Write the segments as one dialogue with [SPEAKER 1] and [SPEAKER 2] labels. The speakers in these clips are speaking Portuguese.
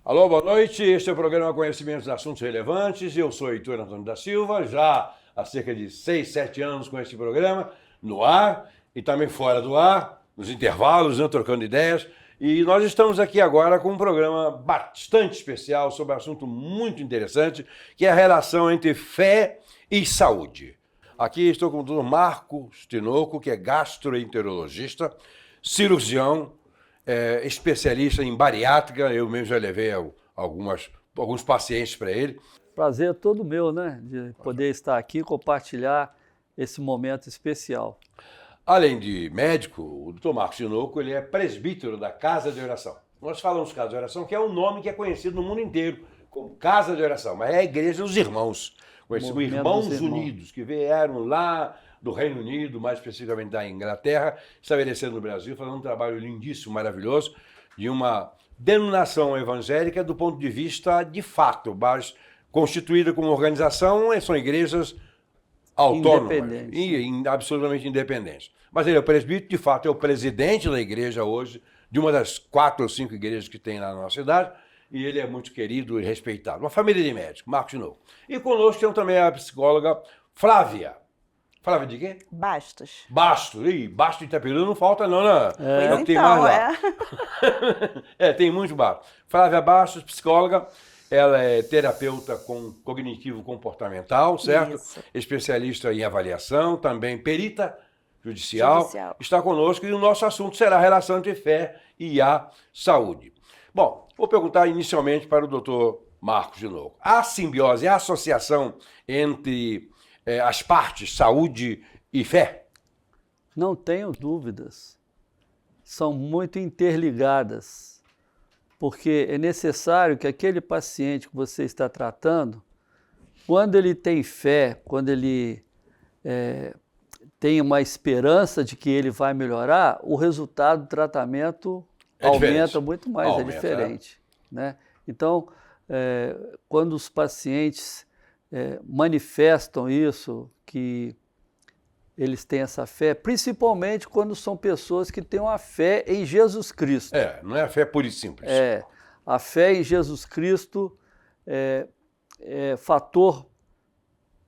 [SPEAKER 1] Alô, boa noite. Este é o programa Conhecimentos de Assuntos Relevantes. Eu sou Heitor Antônio da Silva, já há cerca de 6, 7 anos com esse programa, no ar e também fora do ar, nos intervalos, né, trocando ideias. E nós estamos aqui agora com um programa bastante especial sobre um assunto muito interessante, que é a relação entre fé e saúde. Aqui estou com o Dr. Marcos Tinoco, que é gastroenterologista, cirurgião, especialista em bariátrica. Eu mesmo já levei alguns pacientes para ele.
[SPEAKER 2] Prazer é todo meu, né? De poder estar aqui e compartilhar esse momento especial.
[SPEAKER 1] Além de médico, o Dr. Marcos Tinoco, ele é presbítero da Casa de Oração. Nós falamos Casa de Oração, que é um nome que é conhecido no mundo inteiro como Casa de Oração, mas é a Igreja dos Irmãos, conhecido como Irmãos Unidos, que vieram lá do Reino Unido, mais especificamente da Inglaterra, estabelecendo no Brasil, fazendo um trabalho lindíssimo, maravilhoso, de uma denominação evangélica do ponto de vista de fato, mas constituída como organização, são igrejas autônomas e absolutamente independentes. Mas ele é o presbítero, de fato, é o presidente da igreja hoje, de uma das 4 ou 5 igrejas que tem lá na nossa cidade, e ele é muito querido e respeitado. Uma família de médicos, Marcos Tinoco. E conosco tem também a psicóloga Flávia. Flávia de quê?
[SPEAKER 3] Bastos.
[SPEAKER 1] Bastos. Ih, Bastos de Itaperu não falta não, né?
[SPEAKER 3] É o que
[SPEAKER 1] tem mais lá. Tem muito Bastos. Flávia Bastos, psicóloga. Ela é terapeuta cognitivo-comportamental, certo?
[SPEAKER 3] Isso.
[SPEAKER 1] Especialista em avaliação, também perita judicial. Está conosco e o nosso assunto será a relação entre fé e a saúde. Bom, vou perguntar inicialmente para o doutor Marcos Tinoco. A simbiose, a associação entre as partes, saúde e fé?
[SPEAKER 2] Não tenho dúvidas. São muito interligadas, porque é necessário que aquele paciente que você está tratando, quando ele tem fé, quando ele tem uma esperança de que ele vai melhorar, o resultado do tratamento aumenta muito mais, é diferente. Né? Então, quando os pacientes manifestam isso, que eles têm essa fé, principalmente quando são pessoas que têm uma fé em Jesus Cristo.
[SPEAKER 1] Não é a fé pura e simples.
[SPEAKER 2] A fé em Jesus Cristo é fator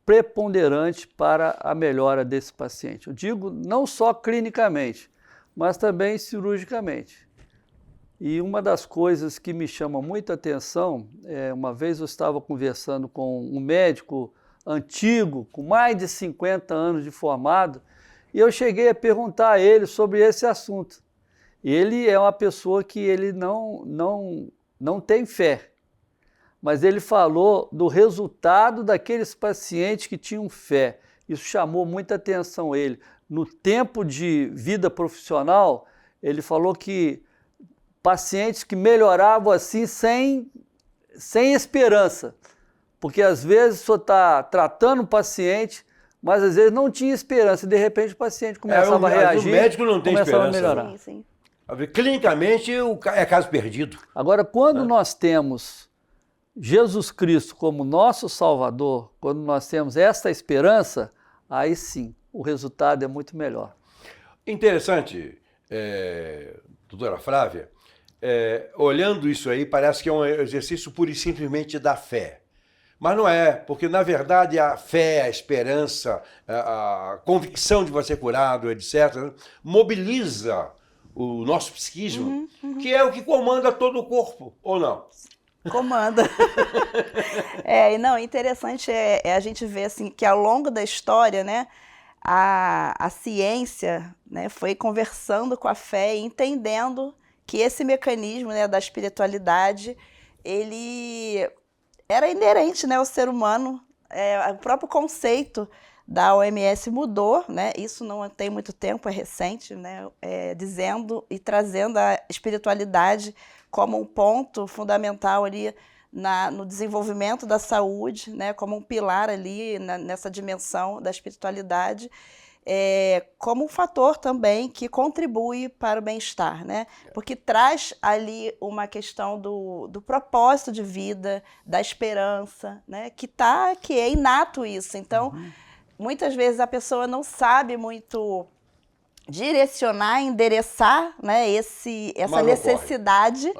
[SPEAKER 2] preponderante para a melhora desse paciente. Eu digo não só clinicamente, mas também cirurgicamente. E uma das coisas que me chama muita atenção, uma vez eu estava conversando com um médico antigo, com mais de 50 anos de formado, e eu cheguei a perguntar a ele sobre esse assunto. Ele é uma pessoa que ele não tem fé, mas ele falou do resultado daqueles pacientes que tinham fé. Isso chamou muita atenção a ele. No tempo de vida profissional, ele falou que pacientes que melhoravam assim sem esperança. Porque às vezes o senhor está tratando o paciente, mas às vezes não tinha esperança. E de repente o paciente começava a reagir.
[SPEAKER 1] O médico não tem
[SPEAKER 2] começava
[SPEAKER 1] esperança.
[SPEAKER 2] A melhorar.
[SPEAKER 3] Sim.
[SPEAKER 1] Clinicamente é caso perdido.
[SPEAKER 2] Agora, quando nós temos Jesus Cristo como nosso Salvador, quando nós temos essa esperança, aí sim, o resultado é muito melhor.
[SPEAKER 1] Interessante, doutora Flávia, olhando isso aí, parece que é um exercício pura e simplesmente da fé. Mas não é, porque na verdade a fé, a esperança, a convicção de você ser curado, etc., mobiliza o nosso psiquismo, que é o que comanda todo o corpo, ou não?
[SPEAKER 3] Comanda. Interessante a gente ver assim, que ao longo da história, né, a ciência, né, foi conversando com a fé e entendendo que esse mecanismo, né, da espiritualidade, ele era inerente, né, ao ser humano. O próprio conceito da OMS mudou, né, isso não tem muito tempo, é recente, né, dizendo e trazendo a espiritualidade como um ponto fundamental ali no desenvolvimento da saúde, né, como um pilar ali nessa dimensão da espiritualidade, como um fator também que contribui para o bem-estar, né? Porque traz ali uma questão do propósito de vida, da esperança, né? Que é inato isso. Então, muitas vezes a pessoa não sabe muito direcionar, endereçar, né, essa necessidade,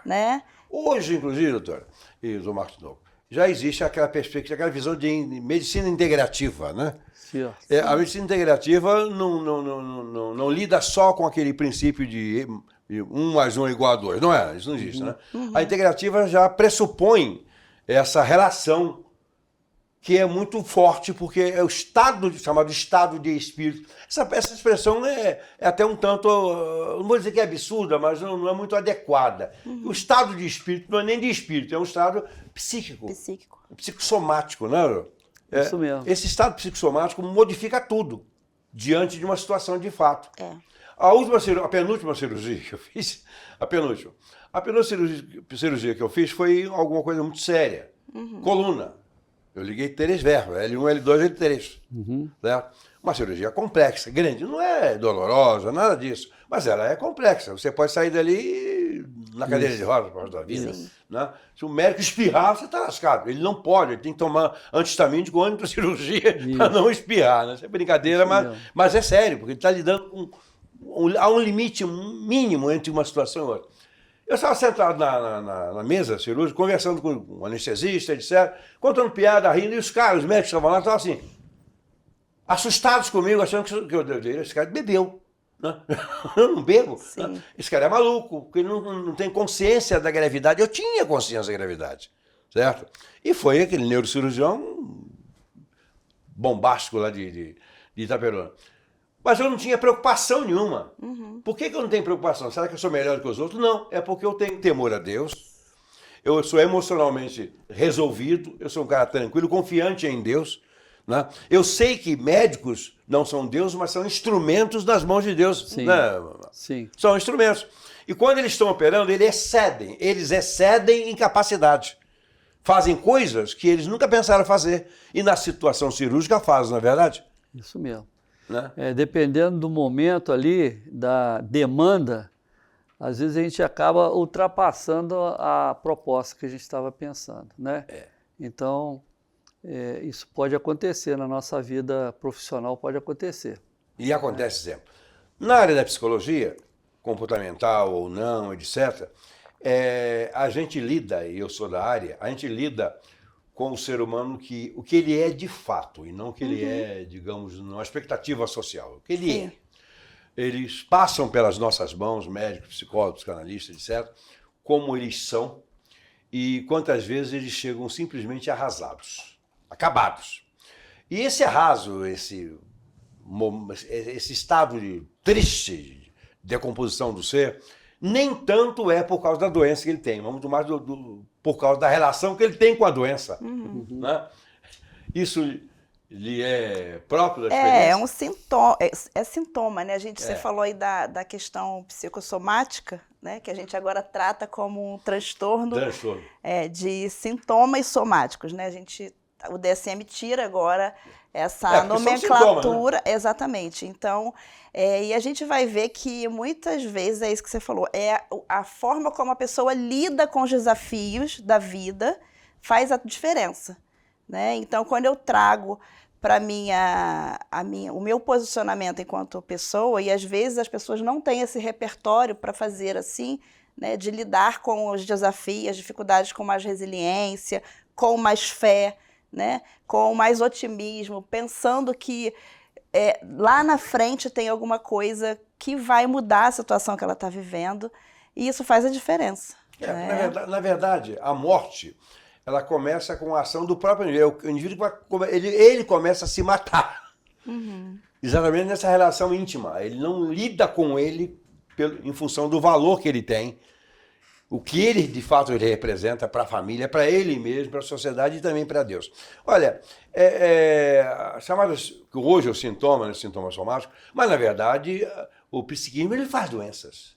[SPEAKER 3] né?
[SPEAKER 1] Hoje, inclusive, doutor, e doutor Marcos Novo, já existe aquela perspectiva, aquela visão de medicina integrativa, né?
[SPEAKER 2] Certo.
[SPEAKER 1] A medicina integrativa não lida só com aquele princípio de 1 mais 1 é igual a 2. Não é, isso não existe, né? A integrativa já pressupõe essa relação que é muito forte, porque é o estado, chamado estado de espírito. Essa expressão é até um tanto, não vou dizer que é absurda, mas não é muito adequada. O estado de espírito não é nem de espírito, é um estado psíquico. Psicossomático, né?
[SPEAKER 2] Isso mesmo.
[SPEAKER 1] Esse estado psicossomático modifica tudo diante de uma situação de fato. A penúltima cirurgia que eu fiz, a penúltima cirurgia que eu fiz foi alguma coisa muito séria. Coluna. Eu liguei 3 verbos, L1, L2, L3. Né? Uma cirurgia complexa, grande. Não é dolorosa, nada disso. Mas ela é complexa. Você pode sair dali na cadeira de rodas para da vida. Né? Se o médico espirrar, você está lascado. Ele não pode, ele tem que tomar antistamínico antes da cirurgia para não espirrar. Né? Isso é brincadeira, mas é sério, porque ele está lidando com há um limite mínimo entre uma situação e outra. Eu estava sentado na mesa cirúrgica, conversando com um anestesista, etc., contando piada, rindo, e os médicos que estavam lá, estavam assim, assustados comigo, achando que esse cara bebeu. Né? Eu não bebo. Né? Esse cara é maluco, porque ele não tem consciência da gravidade. Eu tinha consciência da gravidade, certo? E foi aquele neurocirurgião bombástico lá de Itaperuna. Mas eu não tinha preocupação nenhuma. Por que eu não tenho preocupação? Será que eu sou melhor do que os outros? Não, é porque eu tenho temor a Deus, eu sou emocionalmente resolvido, eu sou um cara tranquilo, confiante em Deus. Né? Eu sei que médicos não são Deus, mas são instrumentos nas mãos de Deus.
[SPEAKER 2] Sim.
[SPEAKER 1] Né?
[SPEAKER 2] Sim.
[SPEAKER 1] São instrumentos. E quando eles estão operando, eles excedem em capacidade. Fazem coisas que eles nunca pensaram fazer. E na situação cirúrgica fazem, não é verdade?
[SPEAKER 2] Isso mesmo.
[SPEAKER 1] Né?
[SPEAKER 2] Dependendo do momento ali, da demanda, às vezes a gente acaba ultrapassando a proposta que a gente estava pensando, né? Então, isso pode acontecer na nossa vida profissional, pode acontecer.
[SPEAKER 1] E acontece sempre. Na área da psicologia, comportamental ou não, etc., a gente lida, e eu sou da área, a gente lida com o ser humano o que ele é de fato, e não o que ele é, digamos, numa expectativa social. O que ele é. Eles passam pelas nossas mãos, médicos, psicólogos, psicanalistas, etc., como eles são, e quantas vezes eles chegam simplesmente arrasados, acabados. E esse arraso, esse estado de triste decomposição do ser, nem tanto é por causa da doença que ele tem, mas muito mais por causa da relação que ele tem com a doença. Né? Isso lhe é próprio da experiência?
[SPEAKER 3] É um sintoma, sintoma, né? Você falou aí da questão psicossomática, né? Que a gente agora trata como um transtorno. De sintomas somáticos, né? O DSM tira agora essa nomenclatura. Sintoma, né? Exatamente. Então, e a gente vai ver que muitas vezes, é isso que você falou, a forma como a pessoa lida com os desafios da vida faz a diferença, né? Então, quando eu trago para o meu posicionamento enquanto pessoa, e às vezes as pessoas não têm esse repertório para fazer assim, né, de lidar com os desafios, as dificuldades com mais resiliência, com mais fé, né, com mais otimismo, pensando que lá na frente tem alguma coisa que vai mudar a situação que ela está vivendo, e isso faz a diferença. Né?
[SPEAKER 1] Na verdade, a morte, ela começa com a ação do próprio indivíduo. O indivíduo ele começa a se matar. Exatamente nessa relação íntima. Ele não lida com ele em função do valor que ele tem, o que ele, de fato, ele representa para a família, para ele mesmo, para a sociedade e também para Deus. Olha, chamadas que hoje é o sintoma somático, mas, na verdade, o psiquismo ele faz doenças.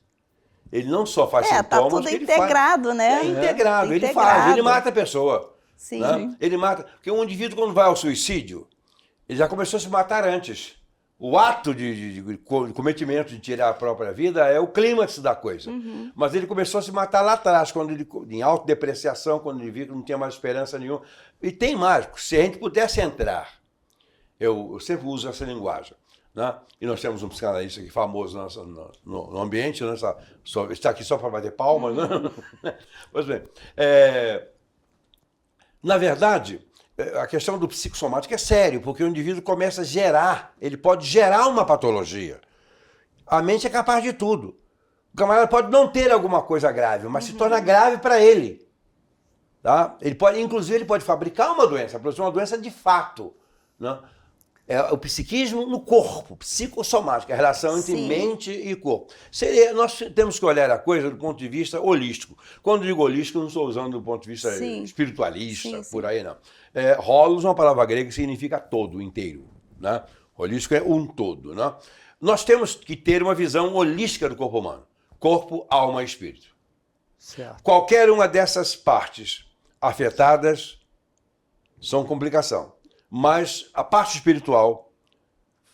[SPEAKER 1] Ele não só faz sintomas,
[SPEAKER 3] tá tudo integrado, né?
[SPEAKER 1] Integrado, ele faz, ele mata a pessoa.
[SPEAKER 3] Sim.
[SPEAKER 1] Né? Ele mata, porque um indivíduo quando vai ao suicídio, ele já começou a se matar antes. O ato de cometimento de tirar a própria vida é o clímax da coisa. Mas ele começou a se matar lá atrás, em autodepreciação, quando ele viu que não tinha mais esperança nenhuma. E tem mais, se a gente pudesse entrar, eu sempre uso essa linguagem, né? E nós temos um psicanalista aqui famoso no ambiente, né? Está aqui só para bater palmas, né? Pois bem, na verdade, a questão do psicossomático é sério, porque o indivíduo começa a gerar, ele pode gerar uma patologia. A mente é capaz de tudo. O camarada pode não ter alguma coisa grave, mas se torna grave para ele. Tá? Inclusive, ele pode fabricar uma doença, produzir uma doença de fato. Né? É o psiquismo no corpo, psicossomático, a relação entre mente e corpo. Nós temos que olhar a coisa do ponto de vista holístico. Quando digo holístico, não estou usando do ponto de vista espiritualista, por aí não. Holos é uma palavra grega que significa todo, inteiro. Né? Holístico é um todo. Né? Nós temos que ter uma visão holística do corpo humano. Corpo, alma e espírito.
[SPEAKER 2] Certo.
[SPEAKER 1] Qualquer uma dessas partes afetadas são complicação. Mas a parte espiritual,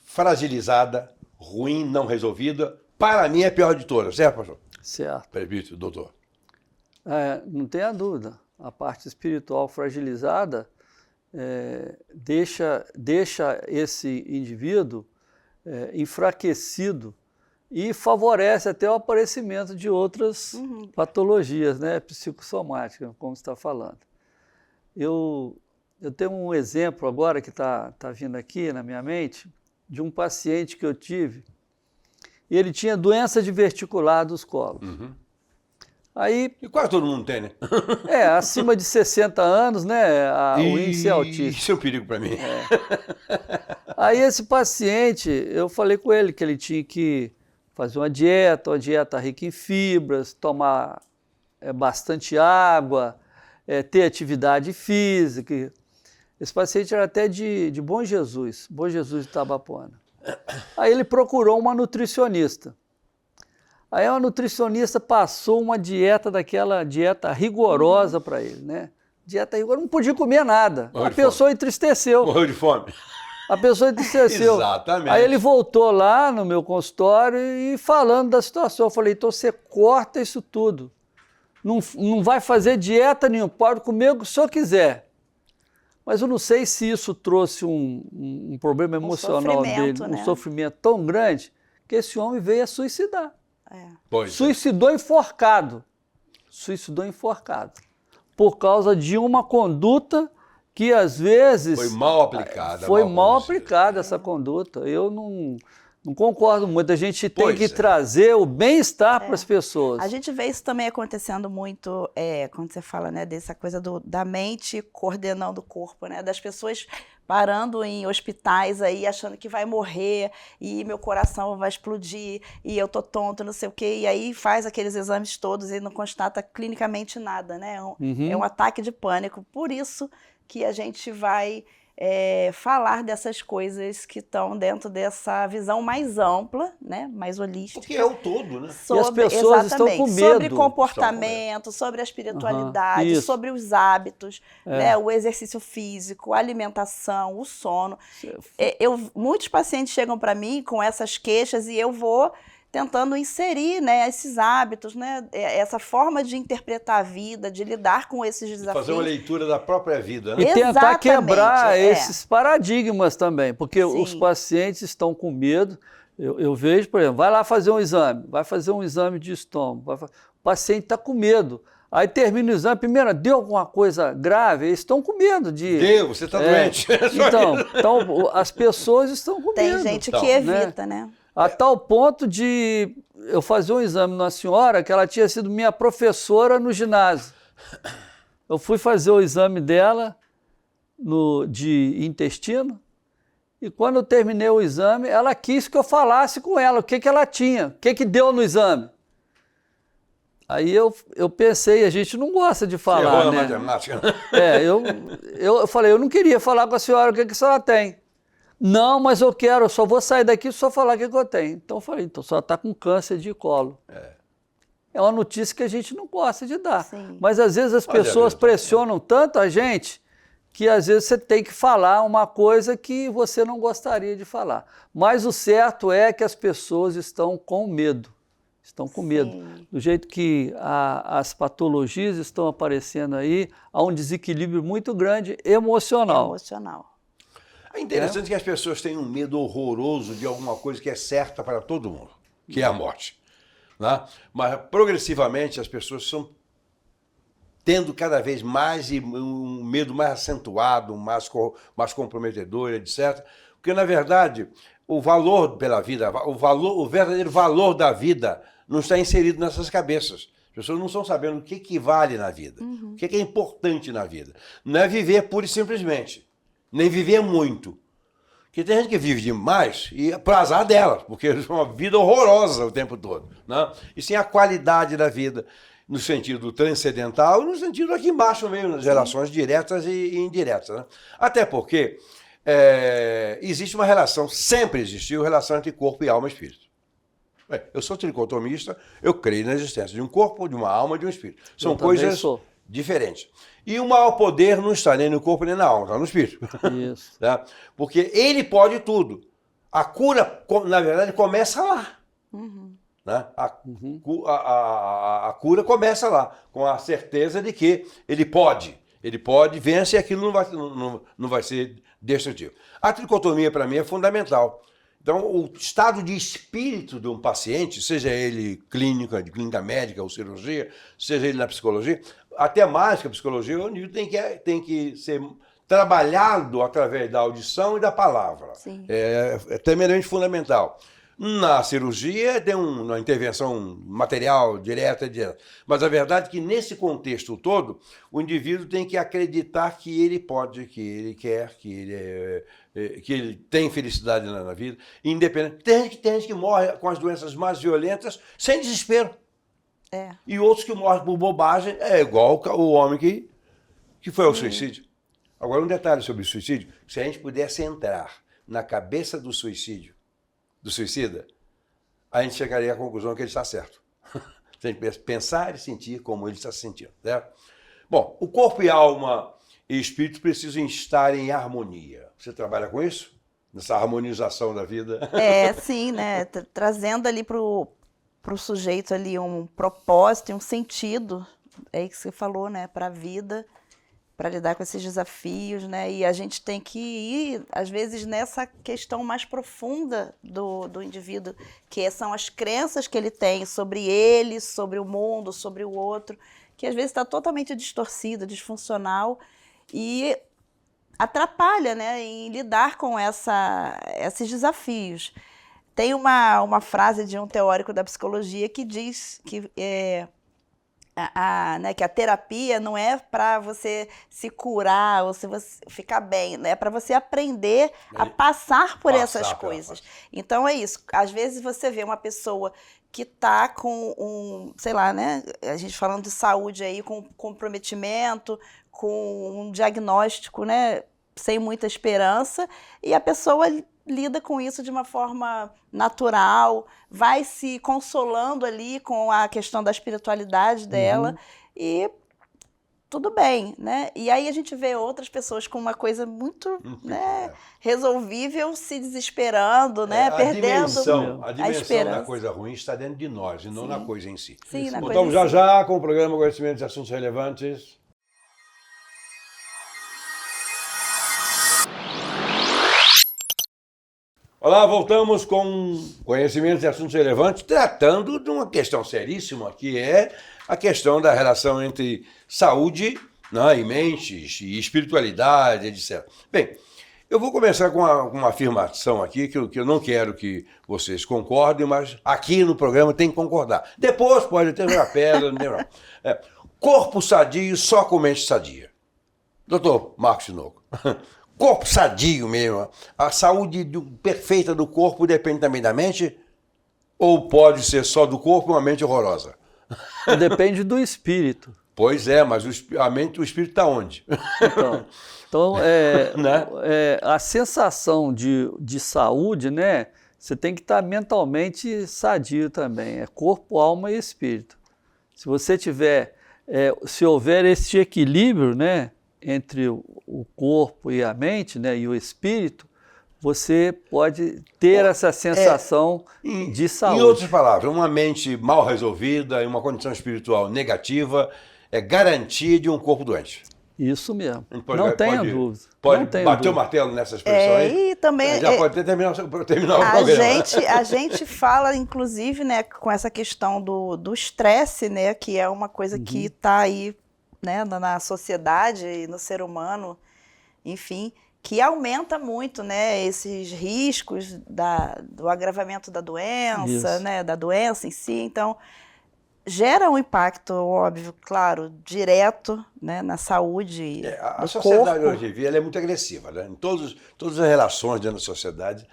[SPEAKER 1] fragilizada, ruim, não resolvida, para mim é a pior de todas, certo, pastor?
[SPEAKER 2] Certo.
[SPEAKER 1] Presbítero, doutor.
[SPEAKER 2] Não tenha dúvida. A parte espiritual fragilizada deixa esse indivíduo enfraquecido e favorece até o aparecimento de outras patologias, né, psicossomáticas, como você está falando. Eu tenho um exemplo agora que está vindo aqui na minha mente, de um paciente que eu tive, e ele tinha doença diverticular dos colos. Aí,
[SPEAKER 1] e quase todo mundo tem, né?
[SPEAKER 2] Acima de 60 anos, né, o índice é altíssimo.
[SPEAKER 1] Isso é um perigo para mim.
[SPEAKER 2] Aí esse paciente, eu falei com ele que ele tinha que fazer uma dieta rica em fibras, tomar bastante água, ter atividade física. Esse paciente era até de Bom Jesus de Itabapoana. Aí ele procurou uma nutricionista. Aí a nutricionista passou uma dieta rigorosa para ele, né? Dieta rigorosa, não podia comer nada. A pessoa entristeceu.
[SPEAKER 1] Morreu de fome.
[SPEAKER 2] A pessoa entristeceu.
[SPEAKER 1] Exatamente.
[SPEAKER 2] Aí ele voltou lá no meu consultório e falando da situação. Eu falei, então você corta isso tudo. Não vai fazer dieta nenhuma, pode comer o que o senhor quiser. Mas eu não sei se isso trouxe um problema emocional dele,
[SPEAKER 3] né?
[SPEAKER 2] Um sofrimento tão grande, que esse homem veio a suicidar.
[SPEAKER 1] Pois
[SPEAKER 2] Suicidou enforcado. Suicidou enforcado. Por causa de uma conduta que às vezes...
[SPEAKER 1] Foi mal aplicada.
[SPEAKER 2] Foi mal aplicada essa conduta. Eu não concordo muito. A gente tem que trazer o bem-estar para as pessoas.
[SPEAKER 3] A gente vê isso também acontecendo muito, quando você fala, né, dessa coisa da mente coordenando o corpo, né, das pessoas parando em hospitais aí, achando que vai morrer e meu coração vai explodir e eu tô tonto, não sei o quê, e aí faz aqueles exames todos e não constata clinicamente nada, né? É um ataque de pânico. Por isso que a gente vai falar dessas coisas que estão dentro dessa visão mais ampla, né, mais holística.
[SPEAKER 1] Porque é o todo, né?
[SPEAKER 2] E as pessoas estão com medo.
[SPEAKER 3] Sobre comportamento, sobre a espiritualidade, sobre os hábitos, né, o exercício físico, a alimentação, o sono. Muitos pacientes chegam para mim com essas queixas e eu vou tentando inserir, né, esses hábitos, né, essa forma de interpretar a vida, de lidar com esses desafios.
[SPEAKER 1] Fazer uma leitura da própria vida, né?
[SPEAKER 2] E tentar quebrar esses paradigmas também, porque os pacientes estão com medo. Eu vejo, por exemplo, vai lá fazer um exame, vai fazer um exame de estômago, o paciente está com medo. Aí termina o exame, primeiro, deu alguma coisa grave? Eles estão com medo de...
[SPEAKER 1] Deu, você está doente.
[SPEAKER 2] Então, as pessoas estão com medo.
[SPEAKER 3] Tem gente que evita, né?
[SPEAKER 2] A tal ponto de eu fazer um exame numa senhora que ela tinha sido minha professora no ginásio. Eu fui fazer o exame dela de intestino e quando eu terminei o exame, ela quis que eu falasse com ela o que ela tinha, o que deu no exame. Aí eu pensei, a gente não gosta de falar, né?
[SPEAKER 1] Matemática.
[SPEAKER 2] Eu falei, eu não queria falar com a senhora o que a senhora tem. Não, mas eu só vou sair daqui só falar o que eu tenho. Então eu falei, então a senhora está com câncer de colo. É uma notícia que a gente não gosta de dar.
[SPEAKER 3] Sim.
[SPEAKER 2] Mas às vezes as pessoas pressionam tanto a gente que às vezes você tem que falar uma coisa que você não gostaria de falar. Mas o certo é que as pessoas estão com medo. Estão com medo. Do jeito que as patologias estão aparecendo aí, há um desequilíbrio muito grande emocional.
[SPEAKER 1] É interessante que as pessoas têm um medo horroroso de alguma coisa que é certa para todo mundo, que é a morte. Né? Mas, progressivamente, as pessoas estão tendo cada vez mais um medo mais acentuado, mais comprometedor, etc. Porque, na verdade, o valor pela vida, o verdadeiro valor da vida não está inserido nessas cabeças. As pessoas não estão sabendo o que vale na vida, o que é importante na vida. Não é viver pura e simplesmente, nem viver muito. Porque tem gente que vive demais e para azar dela, porque é uma vida horrorosa o tempo todo. Né? E sim a qualidade da vida, no sentido transcendental e no sentido aqui embaixo mesmo, nas relações diretas e indiretas. Né? Até porque existe uma relação, sempre existiu relação entre corpo e alma e espírito. Eu sou tricotomista, eu creio na existência de um corpo, de uma alma e de um espírito. São coisas diferentes. E o maior poder não está nem no corpo nem na alma, está no espírito.
[SPEAKER 2] Isso.
[SPEAKER 1] Tá? Porque ele pode tudo. A cura, na verdade, começa lá. Né? A cura começa lá, com a certeza de que ele pode, vence e aquilo não vai ser destrutivo. A tricotomia, para mim, é fundamental. Então, o estado de espírito de um paciente, seja ele clínica, de clínica médica ou cirurgia, seja ele na psicologia, até mais que a psicologia, o indivíduo tem que ser trabalhado através da audição e da palavra.
[SPEAKER 3] Sim.
[SPEAKER 1] É tremendamente fundamental. Na cirurgia tem uma intervenção material direta, mas a verdade é que nesse contexto todo, o indivíduo tem que acreditar que ele pode, que ele quer, que ele tem felicidade na vida, independente. Tem gente que morre com as doenças mais violentas sem desespero. E outros que morrem por bobagem, igual o homem que foi ao suicídio. Agora, um detalhe sobre o suicídio: se a gente pudesse entrar na cabeça do suicida, a gente chegaria à conclusão que ele está certo. Se a gente pensar e sentir como ele está se sentindo. Certo? Bom, o corpo e alma e espírito precisam estar em harmonia. Você trabalha com isso? Nessa harmonização da vida?
[SPEAKER 3] Sim, né? Trazendo ali para o sujeito ali um propósito e um sentido, é isso que você falou, né? Para a vida, para lidar com esses desafios, né? E a gente tem que ir, às vezes, nessa questão mais profunda do indivíduo, que são as crenças que ele tem sobre ele, sobre o mundo, sobre o outro, que às vezes está totalmente distorcida, disfuncional e atrapalha, né, em lidar com esses desafios. Tem uma frase de um teórico da psicologia que diz que né, que a terapia não é para você se curar ou se você ficar bem, né? É para você aprender a passar por essas coisas. Então é isso. Às vezes você vê uma pessoa que está com sei lá, né? A gente falando de saúde aí, com comprometimento, com um diagnóstico, né? Sem muita esperança, e a pessoa lida com isso de uma forma natural, vai se consolando ali com a questão da espiritualidade dela, e tudo bem, né? E aí a gente vê outras pessoas com uma coisa muito resolvível se desesperando, né? Perdendo
[SPEAKER 1] a dimensão da coisa ruim está dentro de nós e não na coisa em si.
[SPEAKER 3] Sim, na coisa
[SPEAKER 1] Voltamos
[SPEAKER 3] em si.
[SPEAKER 1] já com o programa Conhecimento de Assuntos Relevantes. Olá, voltamos com Conhecimentos e Assuntos Relevantes, tratando de uma questão seríssima, que é a questão da relação entre saúde, né, e mentes, e espiritualidade, etc. Bem, eu vou começar com uma afirmação aqui, que eu não quero que vocês concordem, mas aqui no programa tem que concordar. Depois pode ter uma pedra, não tem problema. Corpo sadio só com mente sadia. Doutor Marcos Tinoco. Corpo sadio mesmo, a saúde perfeita do corpo depende também da mente? Ou pode ser só do corpo e uma mente horrorosa?
[SPEAKER 2] Depende do espírito.
[SPEAKER 1] Pois é, mas o espírito está onde?
[SPEAKER 2] Então
[SPEAKER 1] né?
[SPEAKER 2] A sensação de saúde, né? Você tem que estar mentalmente sadio também. É corpo, alma e espírito. Se você tiver, se houver esse equilíbrio, né? Entre o corpo e a mente, né, e o espírito, você pode ter essa sensação de saúde.
[SPEAKER 1] Em outras palavras, uma mente mal resolvida e uma condição espiritual negativa é garantia de um corpo doente.
[SPEAKER 2] Isso mesmo.
[SPEAKER 1] Não
[SPEAKER 2] tenha dúvida.
[SPEAKER 1] Pode
[SPEAKER 2] não tenha
[SPEAKER 1] bater
[SPEAKER 2] dúvida.
[SPEAKER 1] o martelo nessa expressão aí?
[SPEAKER 3] E também
[SPEAKER 1] Já pode até terminar o programa.
[SPEAKER 3] a gente fala, inclusive, né, com essa questão do estresse, né, que é uma coisa que está aí, né, na sociedade e no ser humano, enfim, que aumenta muito, né, esses riscos do agravamento da doença, né, da doença em si. Então, gera um impacto, óbvio, claro, direto, né, na saúde
[SPEAKER 1] A
[SPEAKER 3] do
[SPEAKER 1] sociedade
[SPEAKER 3] corpo.
[SPEAKER 1] hoje em dia ela é muito agressiva, né? Em todas as relações dentro da sociedade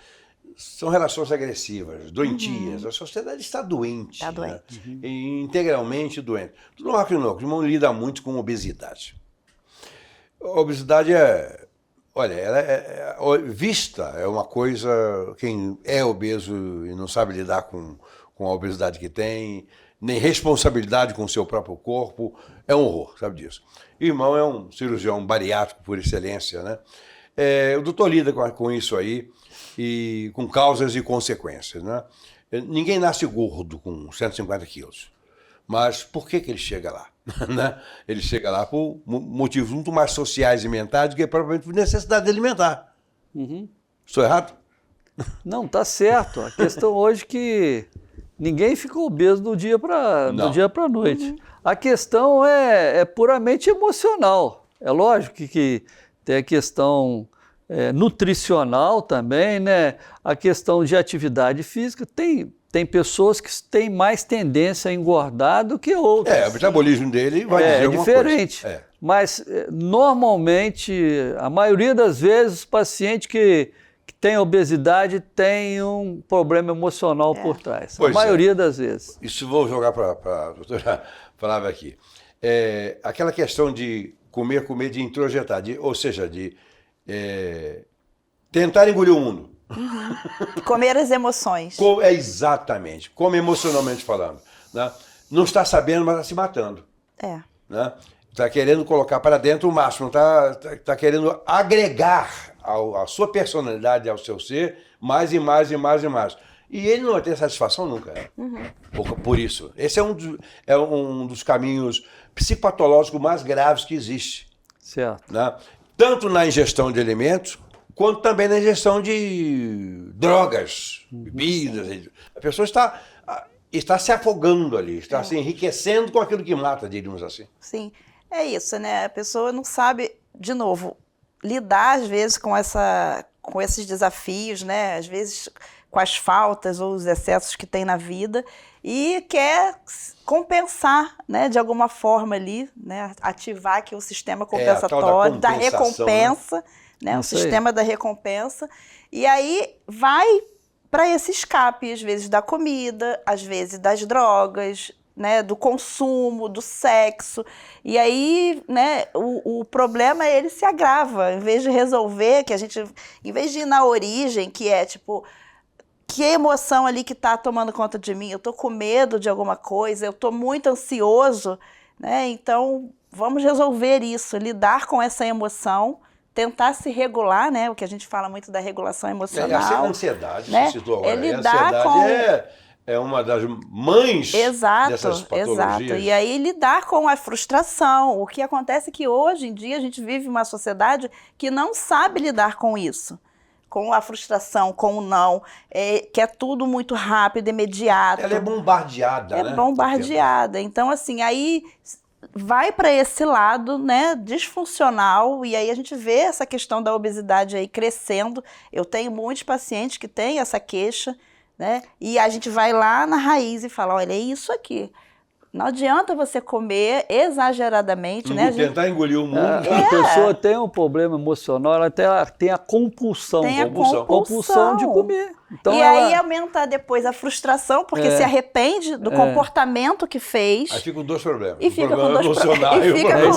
[SPEAKER 1] são relações agressivas, doentias. A sociedade está doente.
[SPEAKER 3] Está doente.
[SPEAKER 1] Né? E integralmente doente. O Dr. Marco Inoki lida muito com obesidade. A obesidade olha, vista é uma coisa, quem é obeso e não sabe lidar com a obesidade que tem, nem responsabilidade com o seu próprio corpo, é um horror, sabe disso. O irmão é um cirurgião bariátrico por excelência, né? O doutor lida com isso aí, e com causas e consequências, né? Ninguém nasce gordo com 150 quilos, mas por que ele chega lá? Né? Ele chega lá por motivos muito mais sociais e mentais do que propriamente por necessidade alimentar. Estou errado?
[SPEAKER 2] Não, está certo. A questão hoje é que ninguém fica obeso do dia para a noite. A questão é puramente emocional. É lógico que tem a questão nutricional também, né? A questão de atividade física. Tem pessoas que têm mais tendência a engordar do que outras.
[SPEAKER 1] O metabolismo dele vai dizer alguma
[SPEAKER 2] diferente.
[SPEAKER 1] coisa.
[SPEAKER 2] Mas, normalmente, a maioria das vezes, os pacientes que tem obesidade tem um problema emocional por trás. A maioria das vezes.
[SPEAKER 1] Isso vou jogar para a doutora Flávia aqui. Aquela questão de comer de introjetar, ou seja, de tentar engolir o mundo.
[SPEAKER 3] Comer as emoções.
[SPEAKER 1] Exatamente. Come emocionalmente falando. Né? Não está sabendo, mas está se matando. Né? Está querendo colocar para dentro o máximo, está querendo agregar a sua personalidade, ao seu ser, mais e mais e mais e mais. E ele não vai ter satisfação nunca. Por isso. Esse é um dos caminhos psicopatológicos mais graves que existe.
[SPEAKER 2] Certo.
[SPEAKER 1] Né? Tanto na ingestão de alimentos, quanto também na ingestão de drogas, bebidas. A pessoa está se afogando ali, está se enriquecendo com aquilo que mata, diríamos assim.
[SPEAKER 3] Sim, é isso, né? A pessoa não sabe, de novo, lidar às vezes com esses desafios, né? Às vezes com as faltas ou os excessos que tem na vida e quer compensar, né? De alguma forma ali, né? Ativar aqui o sistema compensatório, da recompensa, né? O sistema da recompensa. E aí vai para esse escape, às vezes da comida, às vezes das drogas, né, do consumo, do sexo. E aí, né, o problema ele se agrava. Em vez de resolver, em vez de ir na origem, que é tipo, que emoção ali que está tomando conta de mim? Eu estou com medo de alguma coisa, eu estou muito ansioso, né? Então, vamos resolver isso, lidar com essa emoção, tentar se regular, né? O que a gente fala muito da regulação emocional.
[SPEAKER 1] A ansiedade,
[SPEAKER 3] né?
[SPEAKER 1] se citou agora.
[SPEAKER 3] Lidar
[SPEAKER 1] a ansiedade é uma das mães dessas patologias.
[SPEAKER 3] Exato. E aí lidar com a frustração. O que acontece é que hoje em dia a gente vive uma sociedade que não sabe lidar com isso. Com a frustração, com o não, que é tudo muito rápido, imediato.
[SPEAKER 1] Ela é bombardeada, né?
[SPEAKER 3] É bombardeada. Então, assim, aí vai para esse lado, né, disfuncional, e aí a gente vê essa questão da obesidade aí crescendo. Eu tenho muitos pacientes que têm essa queixa, né? E a gente vai lá na raiz e fala, olha, é isso aqui. Não adianta você comer exageradamente, né?
[SPEAKER 1] Tentar engolir o mundo.
[SPEAKER 2] A pessoa tem um problema emocional, ela tem a compulsão.
[SPEAKER 3] Tem a
[SPEAKER 2] compulsão de comer. Então
[SPEAKER 3] aí aumenta depois a frustração, porque se arrepende do comportamento que fez.
[SPEAKER 1] Aí ficam dois problemas.
[SPEAKER 3] E fica com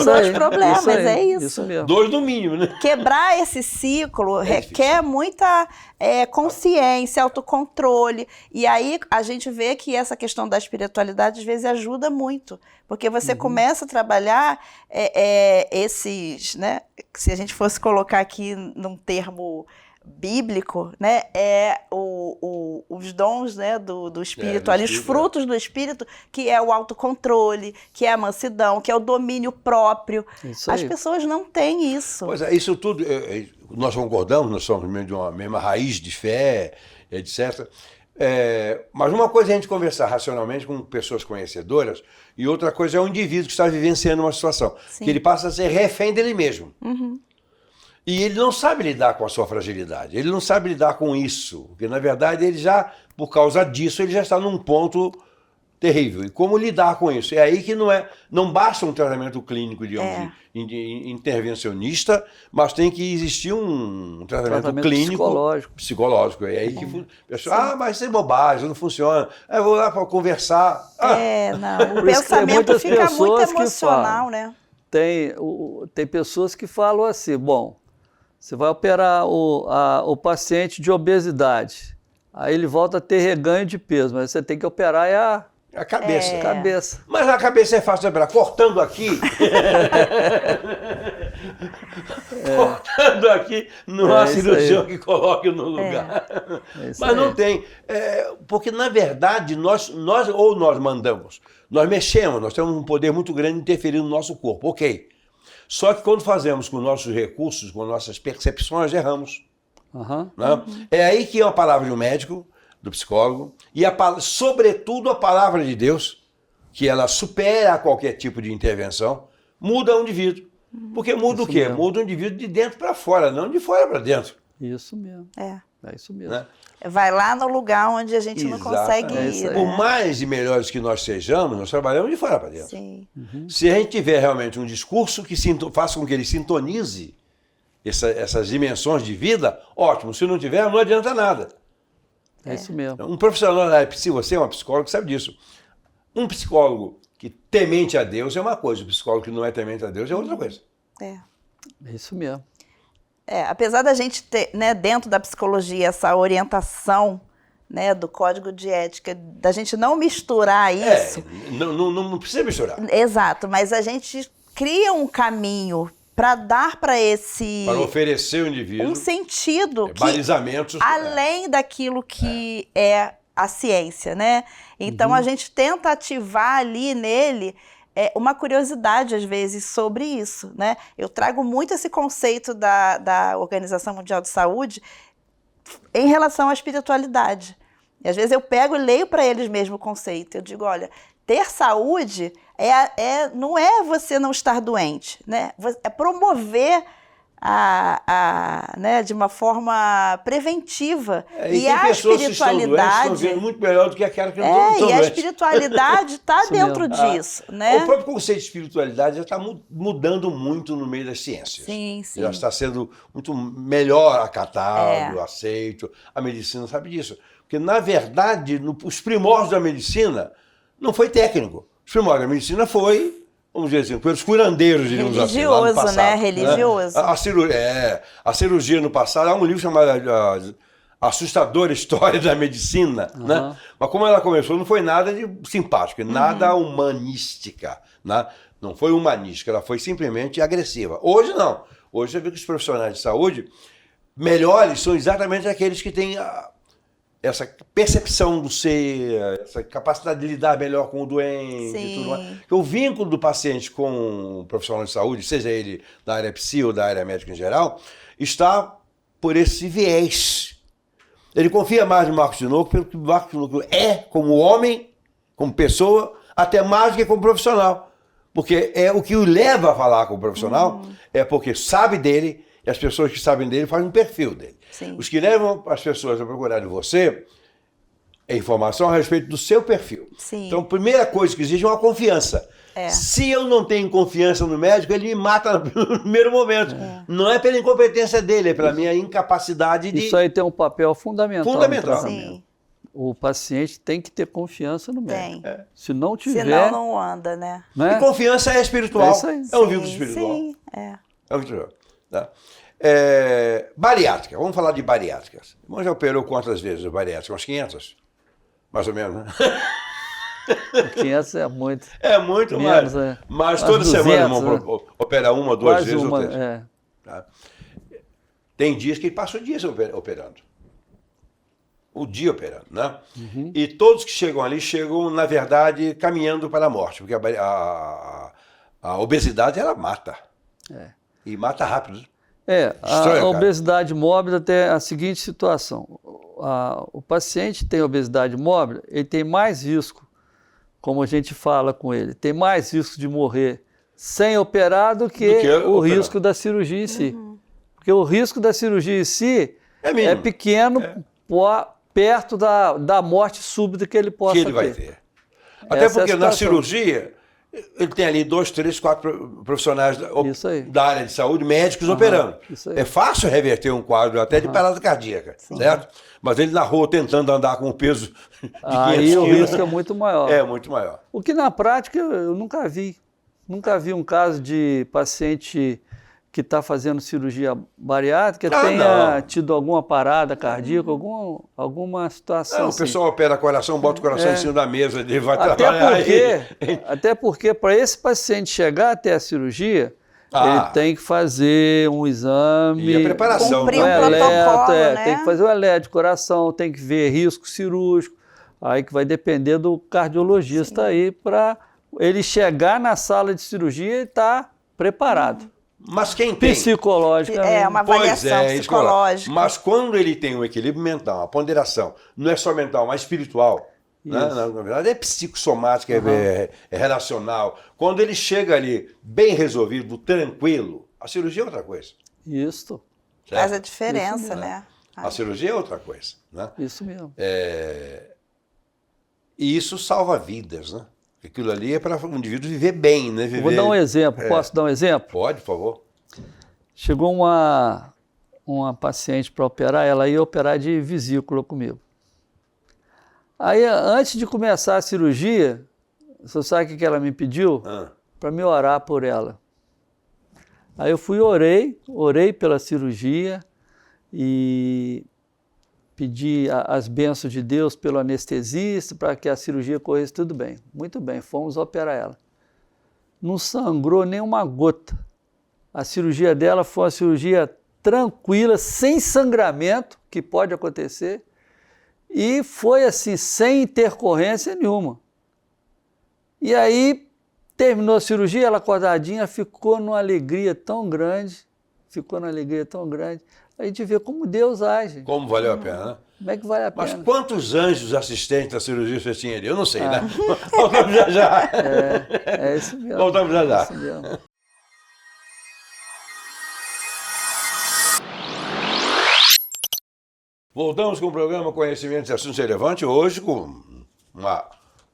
[SPEAKER 3] dois problemas, é isso.
[SPEAKER 2] Isso mesmo.
[SPEAKER 1] Dois no mínimo, né?
[SPEAKER 3] Quebrar esse ciclo requer muita consciência, autocontrole. E aí a gente vê que essa questão da espiritualidade às vezes ajuda muito. Porque você começa a trabalhar esses, né? Se a gente fosse colocar aqui num termo bíblico, né, é os dons, né, do Espírito, ali, os frutos do Espírito, que é o autocontrole, que é a mansidão, que é o domínio próprio.
[SPEAKER 2] Isso
[SPEAKER 3] As
[SPEAKER 2] aí.
[SPEAKER 3] pessoas não têm isso.
[SPEAKER 1] Pois é, isso tudo, nós concordamos, nós somos de uma mesma raiz de fé, etc. Mas uma coisa é a gente conversar racionalmente com pessoas conhecedoras e outra coisa é o indivíduo que está vivenciando uma situação,
[SPEAKER 3] Sim.
[SPEAKER 1] que ele passa a ser refém dele mesmo.
[SPEAKER 3] Uhum.
[SPEAKER 1] E ele não sabe lidar com a sua fragilidade, ele não sabe lidar com isso, porque na verdade ele já, por causa disso, ele já está num ponto terrível. E como lidar com isso? É aí que não basta um tratamento clínico, digamos, intervencionista, mas tem que existir um tratamento clínico, psicológico. É aí que o pessoal, mas isso é bobagem, não funciona. Eu vou lá para conversar.
[SPEAKER 3] Não, o
[SPEAKER 2] Por isso que tem
[SPEAKER 3] pensamento
[SPEAKER 2] muitas
[SPEAKER 3] fica muito
[SPEAKER 2] pessoas que
[SPEAKER 3] emocional,
[SPEAKER 2] falam.
[SPEAKER 3] né?
[SPEAKER 2] Tem pessoas que falam assim, bom, você vai operar o paciente de obesidade, aí ele volta a ter reganho de peso, mas você tem que operar
[SPEAKER 1] a cabeça.
[SPEAKER 2] Cabeça.
[SPEAKER 1] Mas a cabeça é fácil de operar. Cortando aqui. Cortando aqui, não há cirurgião que coloque no lugar. Mas não tem. Porque, na verdade, nós mandamos. Nós mexemos, nós temos um poder muito grande de interferir no nosso corpo. Ok. Só que quando fazemos com nossos recursos, com nossas percepções, erramos. Né? É aí que é a palavra de um médico, do psicólogo, e sobretudo a palavra de Deus, que ela supera qualquer tipo de intervenção, muda o indivíduo. Porque muda
[SPEAKER 2] Isso
[SPEAKER 1] o quê?
[SPEAKER 2] mesmo.
[SPEAKER 1] Muda o indivíduo de dentro para fora, não de fora para dentro.
[SPEAKER 2] Isso mesmo. É isso mesmo.
[SPEAKER 1] Né?
[SPEAKER 3] Vai lá no lugar onde a gente não consegue ir.
[SPEAKER 1] Por mais e melhores que nós sejamos, nós trabalhamos de fora para dentro.
[SPEAKER 3] Sim.
[SPEAKER 1] Se a gente tiver realmente um discurso que faça com que ele sintonize essas dimensões de vida, ótimo. Se não tiver, não adianta nada.
[SPEAKER 2] É isso mesmo.
[SPEAKER 1] Um profissional da área, se você é uma psicóloga, sabe disso. Um psicólogo que temente a Deus é uma coisa, o psicólogo que não é temente a Deus é outra coisa.
[SPEAKER 2] É isso mesmo.
[SPEAKER 3] Apesar da gente ter, né, dentro da psicologia, essa orientação, né, do código de ética, da gente não misturar isso.
[SPEAKER 1] Não precisa misturar.
[SPEAKER 3] Exato, mas a gente cria um caminho para dar para
[SPEAKER 1] para oferecer ao indivíduo
[SPEAKER 3] um sentido
[SPEAKER 1] balizamentos
[SPEAKER 3] além daquilo que é a ciência, né? Então a gente tenta ativar ali nele uma curiosidade às vezes sobre isso, né? Eu trago muito esse conceito da Organização Mundial de Saúde em relação à espiritualidade. E às vezes eu pego e leio para eles mesmo o conceito. Eu digo, olha, ter saúde não é você não estar doente, né? É promover né, de uma forma preventiva.
[SPEAKER 1] E a espiritualidade estão vendo muito melhor do que aquela que não estão doentes.
[SPEAKER 3] E a espiritualidade está dentro disso. Né?
[SPEAKER 1] O próprio conceito de espiritualidade já está mudando muito no meio das ciências.
[SPEAKER 3] Sim.
[SPEAKER 1] Já está sendo muito melhor acatado, aceito. A medicina sabe disso. Porque, na verdade, os primórdios da medicina não foi técnico. Os primórdios da medicina foi, vamos dizer assim, pelos curandeiros, diríamos assim, lá no passado.
[SPEAKER 3] Né? Religioso.
[SPEAKER 1] A cirurgia no passado, há um livro chamado Assustadora História da Medicina, né? Mas como ela começou, não foi nada de simpático, nada humanística, né? Não foi humanística, ela foi simplesmente agressiva. Hoje não. Hoje você vê que os profissionais de saúde melhores são exatamente aqueles que têm essa percepção do ser, essa capacidade de lidar melhor com o doente e tudo mais. O vínculo do paciente com o profissional de saúde, seja ele da área psi ou da área médica em geral, está por esse viés. Ele confia mais no Marcos Tinoco, pelo que o Marcos Tinoco é como homem, como pessoa, até mais do que como profissional. Porque o que o leva a falar com o profissional é porque sabe dele, e as pessoas que sabem dele fazem um perfil dele.
[SPEAKER 3] Sim.
[SPEAKER 1] Os que levam as pessoas a procurar de você é informação a respeito do seu perfil.
[SPEAKER 3] Sim.
[SPEAKER 1] Então, a primeira coisa que exige é uma confiança. Se eu não tenho confiança no médico, ele me mata no primeiro momento. Não é pela incompetência dele, é pela minha incapacidade de...
[SPEAKER 2] Isso aí tem um papel fundamental.
[SPEAKER 3] Sim.
[SPEAKER 2] O paciente tem que ter confiança no médico. Se não tiver...
[SPEAKER 3] Senão não anda, né?
[SPEAKER 1] E confiança é espiritual. É um vínculo espiritual.
[SPEAKER 3] Sim,
[SPEAKER 1] É um vínculo espiritual. Tá? Bariátrica, vamos falar de bariátricas. Você já operou quantas vezes a bariátrica? Umas 500? Mais ou menos, né?
[SPEAKER 2] 500 é muito.
[SPEAKER 1] É muito
[SPEAKER 2] menos,
[SPEAKER 1] mais. Mas toda 200, semana vamos operar uma, duas vezes ou três. Tá? Tem dias que ele passa o dia operando. O dia operando, né? E todos que chegam ali chegam, na verdade, caminhando para a morte, porque a obesidade, ela mata. E mata rápido.
[SPEAKER 2] A obesidade mórbida tem a seguinte situação. O paciente tem obesidade mórbida, ele tem mais risco, como a gente fala com ele, tem mais risco de morrer sem operar do que o risco da cirurgia em si. Porque o risco da cirurgia em si é pequeno perto da morte súbita que ele possa ter.
[SPEAKER 1] Que ele vai ter. Até porque na cirurgia, ele tem ali 2, 3, 4 profissionais da área de saúde, médicos operando. É fácil reverter um quadro até de parada cardíaca, certo? Mas ele na rua tentando andar com o peso de 500
[SPEAKER 2] aí o risco é muito maior.
[SPEAKER 1] É muito maior.
[SPEAKER 2] O que na prática eu nunca vi. Nunca vi um caso de paciente que está fazendo cirurgia bariátrica tenha tido alguma parada cardíaca, alguma situação
[SPEAKER 1] O pessoal opera coração, bota o coração em cima da mesa, ele vai
[SPEAKER 2] até
[SPEAKER 1] trabalhar.
[SPEAKER 2] Até porque para esse paciente chegar até a cirurgia, ele tem que fazer um exame.
[SPEAKER 1] E a preparação.
[SPEAKER 3] Cumprir um protocolo, né?
[SPEAKER 2] Tem que fazer o eletro de coração, tem que ver risco cirúrgico, aí que vai depender do cardiologista aí para ele chegar na sala de cirurgia e estar preparado.
[SPEAKER 1] Mas quem tem?
[SPEAKER 2] Psicológica.
[SPEAKER 3] Uma avaliação psicológica.
[SPEAKER 1] Mas quando ele tem um equilíbrio mental, uma ponderação, não é só mental, mas espiritual, né? Na verdade é psicossomática, é relacional. Quando ele chega ali bem resolvido, tranquilo, a cirurgia é outra coisa.
[SPEAKER 2] Isso.
[SPEAKER 1] Certo?
[SPEAKER 3] Faz a diferença, né?
[SPEAKER 1] A cirurgia é outra coisa. Né?
[SPEAKER 2] Isso mesmo.
[SPEAKER 1] E isso salva vidas, né? Aquilo ali é para o indivíduo viver bem, né?
[SPEAKER 2] Vou dar um exemplo. Posso dar um exemplo?
[SPEAKER 1] Pode, por favor. Chegou
[SPEAKER 2] uma paciente para operar, ela ia operar de vesícula comigo. Aí, antes de começar a cirurgia, você sabe o que ela me pediu? Para me orar por ela. Aí eu fui orei pela cirurgia e pedi as bênçãos de Deus pelo anestesista para que a cirurgia corresse tudo bem. Muito bem, fomos operar ela. Não sangrou nem uma gota. A cirurgia dela foi uma cirurgia tranquila, sem sangramento, que pode acontecer, e foi assim, sem intercorrência nenhuma. E aí, terminou a cirurgia, ela acordadinha, ficou numa alegria tão grande, a gente vê como Deus age.
[SPEAKER 1] Como valeu a pena, né?
[SPEAKER 2] Como é que vale a pena?
[SPEAKER 1] Mas quantos anjos assistentes da cirurgia você tinha ali? Eu não sei, né? Voltamos já já.
[SPEAKER 2] É isso mesmo.
[SPEAKER 1] Voltamos já já.
[SPEAKER 2] É isso mesmo.
[SPEAKER 1] Voltamos com o programa Conhecimentos e Assuntos Relevantes, hoje com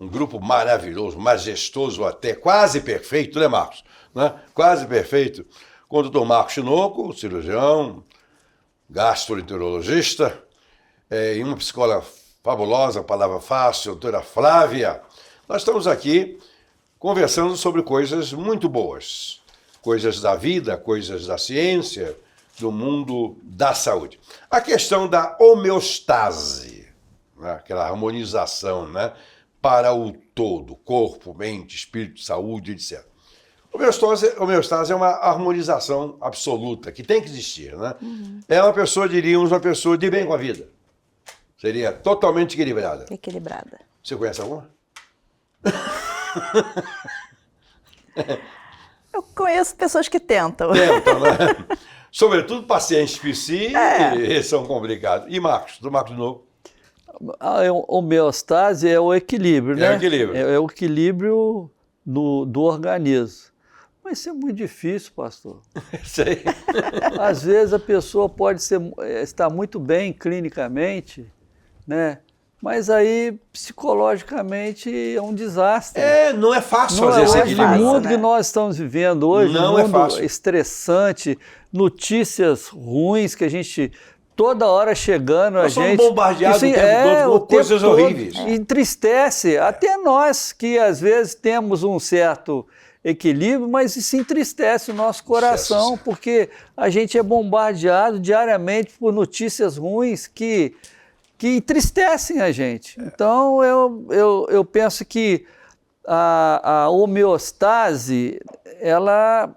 [SPEAKER 1] um grupo maravilhoso, majestoso até, quase perfeito, né, Marcos? Né? Quase perfeito. Com o Dr. Marcos Tinoco, cirurgião, gastroenterologista, e uma psicóloga fabulosa, palavra fácil, a doutora Flávia. Nós estamos aqui conversando sobre coisas muito boas, coisas da vida, coisas da ciência, do mundo da saúde. A questão da homeostase, né? Aquela harmonização, né? Para o todo, corpo, mente, espírito, saúde, etc. Homeostase é uma harmonização absoluta, que tem que existir, né? É uma pessoa, diríamos, uma pessoa de bem com a vida. Seria totalmente equilibrada.
[SPEAKER 3] Equilibrada.
[SPEAKER 1] Você conhece alguma?
[SPEAKER 3] Eu conheço pessoas que tentam.
[SPEAKER 1] Tentam, né? Sobretudo pacientes psi, são complicados. E Marcos, do Marcos de novo?
[SPEAKER 2] A homeostase é o equilíbrio, né?
[SPEAKER 1] É o equilíbrio.
[SPEAKER 2] É o equilíbrio do organismo. Mas isso é muito difícil, pastor.
[SPEAKER 1] Sei.
[SPEAKER 2] Às vezes a pessoa pode estar muito bem clinicamente, né? Mas aí, psicologicamente, é um desastre.
[SPEAKER 1] Não é fácil fazer esse equilíbrio.
[SPEAKER 2] No mundo que nós estamos vivendo hoje,
[SPEAKER 1] não é fácil.
[SPEAKER 2] Estressante, notícias ruins que a gente toda hora chegando
[SPEAKER 1] nós somos bombardeados o tempo todo com coisas horríveis.
[SPEAKER 2] Entristece. Até nós que às vezes temos um certo equilíbrio, mas isso entristece o nosso coração, porque a gente é bombardeado diariamente por notícias ruins que entristecem a gente. Então, eu penso que a homeostase, ela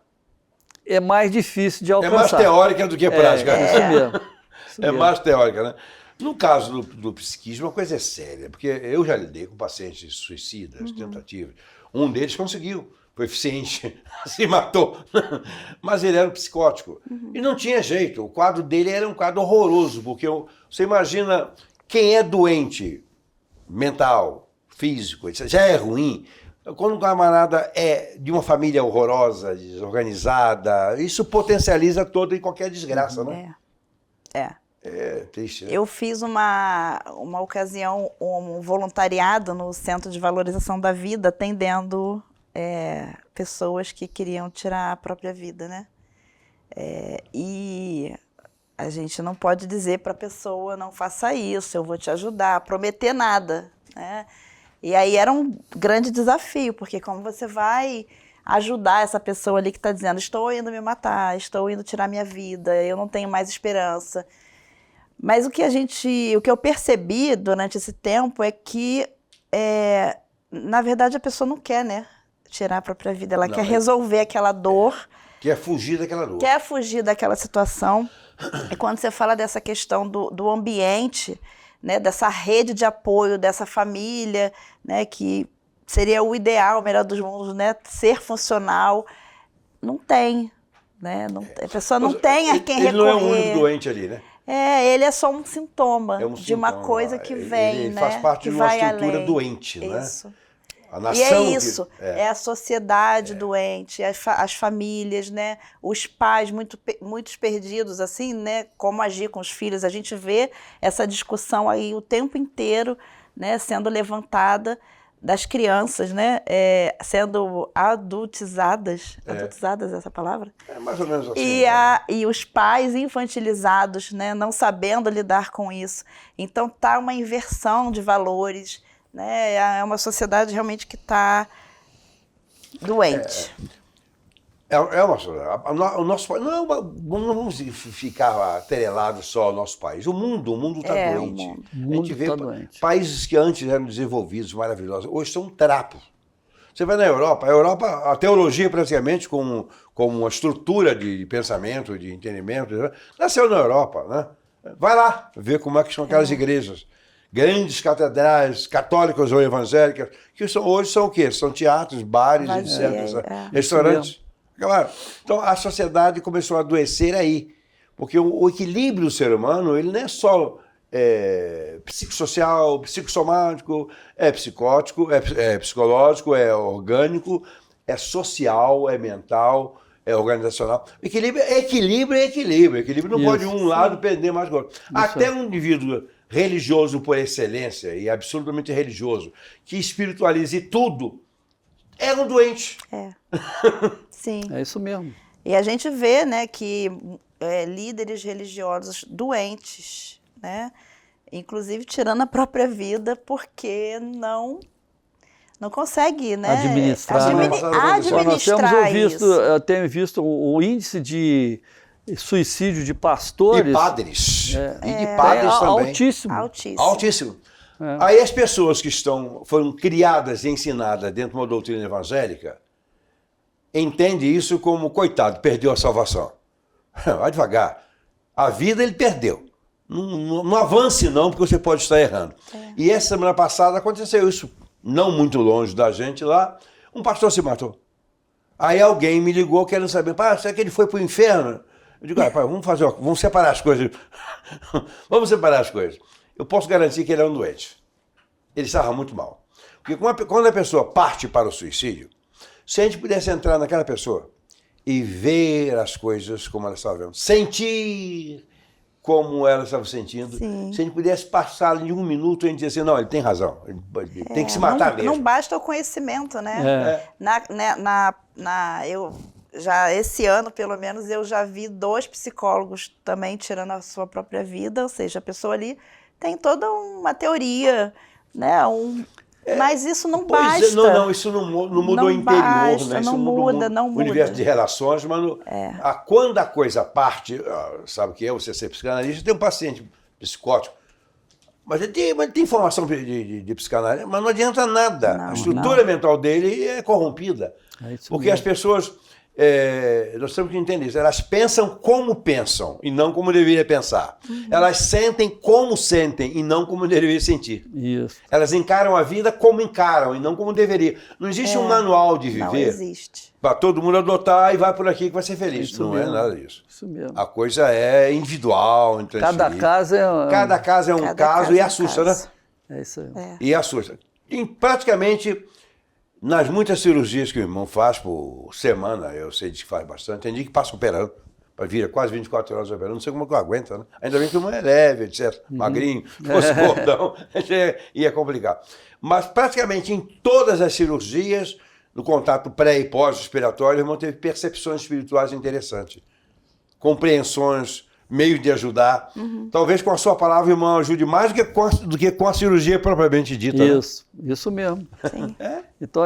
[SPEAKER 2] é mais difícil de
[SPEAKER 1] É
[SPEAKER 2] alcançar.
[SPEAKER 1] mais teórica do que prática.
[SPEAKER 2] Isso mesmo. Isso
[SPEAKER 1] É
[SPEAKER 2] mesmo.
[SPEAKER 1] mais teórica, né? No caso do psiquismo, a coisa é séria, porque eu já lidei com pacientes suicidas, tentativas. Um deles conseguiu, foi eficiente, se matou. Mas ele era um psicótico. E não tinha jeito, o quadro dele era um quadro horroroso, porque você imagina quem é doente mental, físico, etc., já é ruim. Quando um camarada é de uma família horrorosa, desorganizada, isso potencializa toda e qualquer desgraça, né?
[SPEAKER 3] É.
[SPEAKER 1] É triste, né?
[SPEAKER 3] Eu fiz uma ocasião, um voluntariado no Centro de Valorização da Vida, atendendo pessoas que queriam tirar a própria vida, né? E a gente não pode dizer para a pessoa, não faça isso, eu vou te ajudar, prometer nada, né? E aí era um grande desafio, porque como você vai ajudar essa pessoa ali que está dizendo, estou indo me matar, estou indo tirar minha vida, eu não tenho mais esperança. Mas o que eu percebi durante esse tempo é que, na verdade, a pessoa não quer, né, tirar a própria vida, ela quer resolver aquela dor.
[SPEAKER 1] Quer fugir daquela dor.
[SPEAKER 3] Quer fugir daquela situação. E quando você fala dessa questão do ambiente, né, dessa rede de apoio, dessa família, né, que seria o ideal, o melhor dos mundos, né, ser funcional, não tem. Né? A pessoa não tem a quem recorrer.
[SPEAKER 1] Ele não é o único doente ali, né?
[SPEAKER 3] Ele é só um sintoma de uma
[SPEAKER 1] sintoma,
[SPEAKER 3] coisa que vem,
[SPEAKER 1] ele
[SPEAKER 3] né?
[SPEAKER 1] faz parte
[SPEAKER 3] que
[SPEAKER 1] de uma
[SPEAKER 3] vai
[SPEAKER 1] estrutura
[SPEAKER 3] além.
[SPEAKER 1] doente, né?
[SPEAKER 3] Isso.
[SPEAKER 1] A nação
[SPEAKER 3] E é isso,
[SPEAKER 1] que,
[SPEAKER 3] a sociedade doente, as famílias, né? Os pais muitos perdidos, assim, né? Como agir com os filhos. A gente vê essa discussão aí o tempo inteiro, né? Sendo levantada das crianças, né? Sendo adultizadas. Adultizadas, essa palavra?
[SPEAKER 1] É mais ou menos assim.
[SPEAKER 3] E os pais infantilizados, né? Não sabendo lidar com isso. Então tá uma inversão de valores, né? É uma sociedade realmente que está doente.
[SPEAKER 1] É uma sociedade. O nosso país não vamos ficar atrelados só ao nosso país. O mundo está doente.
[SPEAKER 2] O mundo
[SPEAKER 1] vê
[SPEAKER 2] tá doente.
[SPEAKER 1] países que antes eram desenvolvidos, maravilhosos, hoje são um trapo. Você vai na Europa, a teologia praticamente como uma estrutura de pensamento, de entendimento, nasceu na Europa, né? Vai lá ver como é que são aquelas igrejas. Grandes catedrais católicas ou evangélicas, que hoje são o quê? São teatros, bares, etc. Restaurantes. Claro. Então a sociedade começou a adoecer aí. Porque o equilíbrio do ser humano, ele não é só psicossocial, psicossomático, é psicótico, é psicológico, é orgânico, é social, é mental, é organizacional. Equilíbrio é equilíbrio. Equilíbrio não pode um lado pender mais do outro. Até um indivíduo religioso por excelência e absolutamente religioso, que espiritualize tudo, é um doente.
[SPEAKER 3] Sim.
[SPEAKER 2] É isso mesmo.
[SPEAKER 3] E a gente vê, né, que líderes religiosos doentes, né, inclusive tirando a própria vida porque não consegue, né,
[SPEAKER 2] administrar
[SPEAKER 3] administrar isso.
[SPEAKER 2] Eu tenho visto o índice de suicídio de pastores.
[SPEAKER 1] E padres. E de padres também.
[SPEAKER 3] Altíssimo.
[SPEAKER 1] Aí as pessoas que foram criadas e ensinadas dentro de uma doutrina evangélica entendem isso como, coitado, perdeu a salvação. Vai devagar. A vida ele perdeu. Não avance não, porque você pode estar errando. E essa semana passada aconteceu isso, não muito longe da gente lá, um pastor se matou. Aí alguém me ligou querendo saber, será que ele foi para o inferno? Eu digo, pai, vamos separar as coisas. Vamos separar as coisas. Eu posso garantir que ele é um doente. Ele estava muito mal. Porque quando a pessoa parte para o suicídio, se a gente pudesse entrar naquela pessoa e ver as coisas como ela estava vendo, sentir como ela estava sentindo,
[SPEAKER 3] Sim.
[SPEAKER 1] Se a gente pudesse passar em um minuto, a gente dizia assim, não, ele tem razão, ele tem que se matar mesmo.
[SPEAKER 3] Não basta o conhecimento, né? Eu já esse ano, pelo menos, eu já vi 2 psicólogos também tirando a sua própria vida, ou seja, a pessoa ali tem toda uma teoria, né? Mas isso não basta.
[SPEAKER 1] Isso não muda o interior,
[SPEAKER 3] basta,
[SPEAKER 1] né? Isso
[SPEAKER 3] não muda.
[SPEAKER 1] O universo de relações, mas quando a coisa parte, sabe o que é você ser psicanalista, tem um paciente psicótico, mas ele tem formação de psicanálise, mas não adianta nada. A estrutura mental dele é corrompida. Porque as pessoas nós temos que entender isso. Elas pensam como pensam e não como deveria pensar. Elas sentem como sentem e não como deveria sentir.
[SPEAKER 2] Isso.
[SPEAKER 1] Elas encaram a vida como encaram e não como deveria. Não existe um manual de
[SPEAKER 3] Não
[SPEAKER 1] viver
[SPEAKER 3] existe.
[SPEAKER 1] para todo mundo adotar e vai por aqui que vai ser feliz.
[SPEAKER 2] Isso
[SPEAKER 1] Não
[SPEAKER 2] mesmo.
[SPEAKER 1] é nada disso.
[SPEAKER 2] Isso mesmo.
[SPEAKER 1] A coisa é individual,
[SPEAKER 2] Cada caso é...
[SPEAKER 1] Cada caso é um
[SPEAKER 3] Cada
[SPEAKER 1] caso
[SPEAKER 3] caso
[SPEAKER 1] e
[SPEAKER 3] é um
[SPEAKER 1] assusta,
[SPEAKER 3] caso.
[SPEAKER 1] né?
[SPEAKER 2] É isso aí.
[SPEAKER 3] É.
[SPEAKER 1] E assusta. E praticamente, nas muitas cirurgias que o irmão faz por semana, eu sei de que faz bastante, tem dia que passa operando, vira quase 24 horas operando, não sei como é que eu aguento, né? Ainda bem que o irmão é leve, etc. Magrinho, fosse gordão, ia complicar. Mas praticamente em todas as cirurgias, no contato pré e pós-respiratório, o irmão teve percepções espirituais interessantes, compreensões, meios de ajudar. Talvez com a sua palavra o irmão ajude mais do que com a cirurgia propriamente dita.
[SPEAKER 2] Isso mesmo.
[SPEAKER 3] Sim.
[SPEAKER 2] Então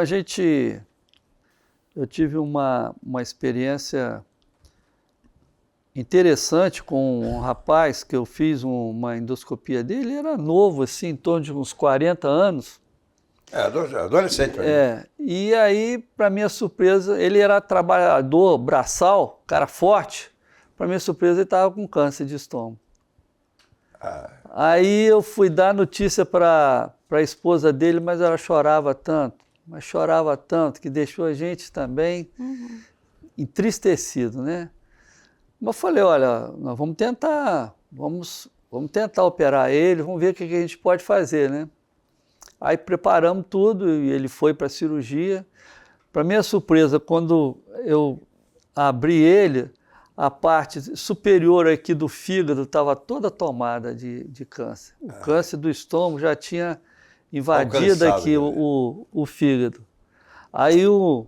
[SPEAKER 2] eu tive uma experiência interessante com um rapaz que eu fiz uma endoscopia dele, ele era novo, assim, em torno de uns 40 anos.
[SPEAKER 1] Adolescente.
[SPEAKER 2] E aí, para minha surpresa, ele era trabalhador braçal, cara forte. Para minha surpresa, ele estava com câncer de estômago. Aí eu fui dar notícia para a esposa dele, mas ela chorava tanto, que deixou a gente também entristecido, né? Mas eu falei, olha, nós vamos tentar operar ele, vamos ver o que a gente pode fazer, né? Aí preparamos tudo e ele foi para a cirurgia. Para minha surpresa, quando eu abri ele, a parte superior aqui do fígado estava toda tomada de câncer. O câncer do estômago já tinha invadido aqui o fígado. Aí um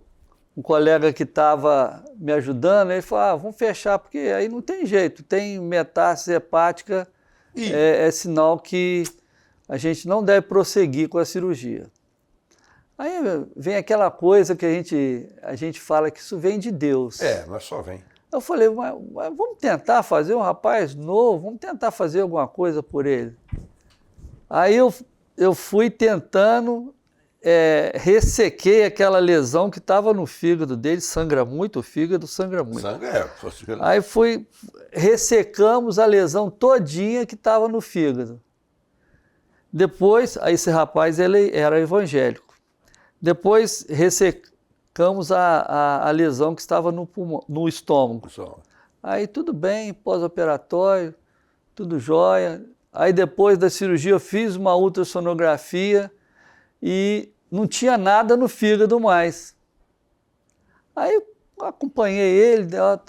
[SPEAKER 2] colega que estava me ajudando, ele falou, vamos fechar, porque aí não tem jeito, tem metástase hepática, é sinal que a gente não deve prosseguir com a cirurgia. Aí vem aquela coisa que a gente fala que isso vem de Deus.
[SPEAKER 1] Mas só vem.
[SPEAKER 2] Eu falei, mas vamos tentar fazer um rapaz novo, vamos tentar fazer alguma coisa por ele. Aí eu fui tentando, ressequei aquela lesão que estava no fígado dele, sangra muito, o fígado sangra muito. Aí ressecamos a lesão todinha que estava no fígado. Depois, esse rapaz ele era evangélico. Depois ressecamos a lesão que estava no estômago. Aí tudo bem, pós-operatório, tudo jóia. Aí depois da cirurgia eu fiz uma ultrassonografia e não tinha nada no fígado mais. Aí eu acompanhei ele, o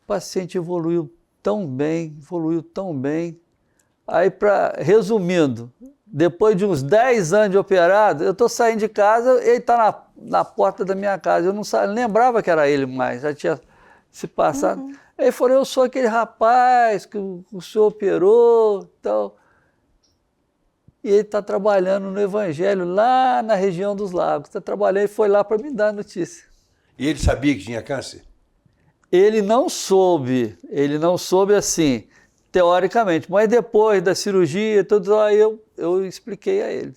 [SPEAKER 2] paciente evoluiu tão bem. Aí, resumindo, depois de uns 10 anos de operado, eu estou saindo de casa, ele está na porta da minha casa. Eu não lembrava que era ele mais, já tinha se passado. Aí ele falou, eu sou aquele rapaz que o senhor operou, tal. E ele está trabalhando no Evangelho lá na região dos Lagos. Está trabalhando e foi lá para me dar a notícia.
[SPEAKER 1] E ele sabia que tinha câncer?
[SPEAKER 2] Ele não soube assim, teoricamente, mas depois da cirurgia, tudo aí eu expliquei a ele.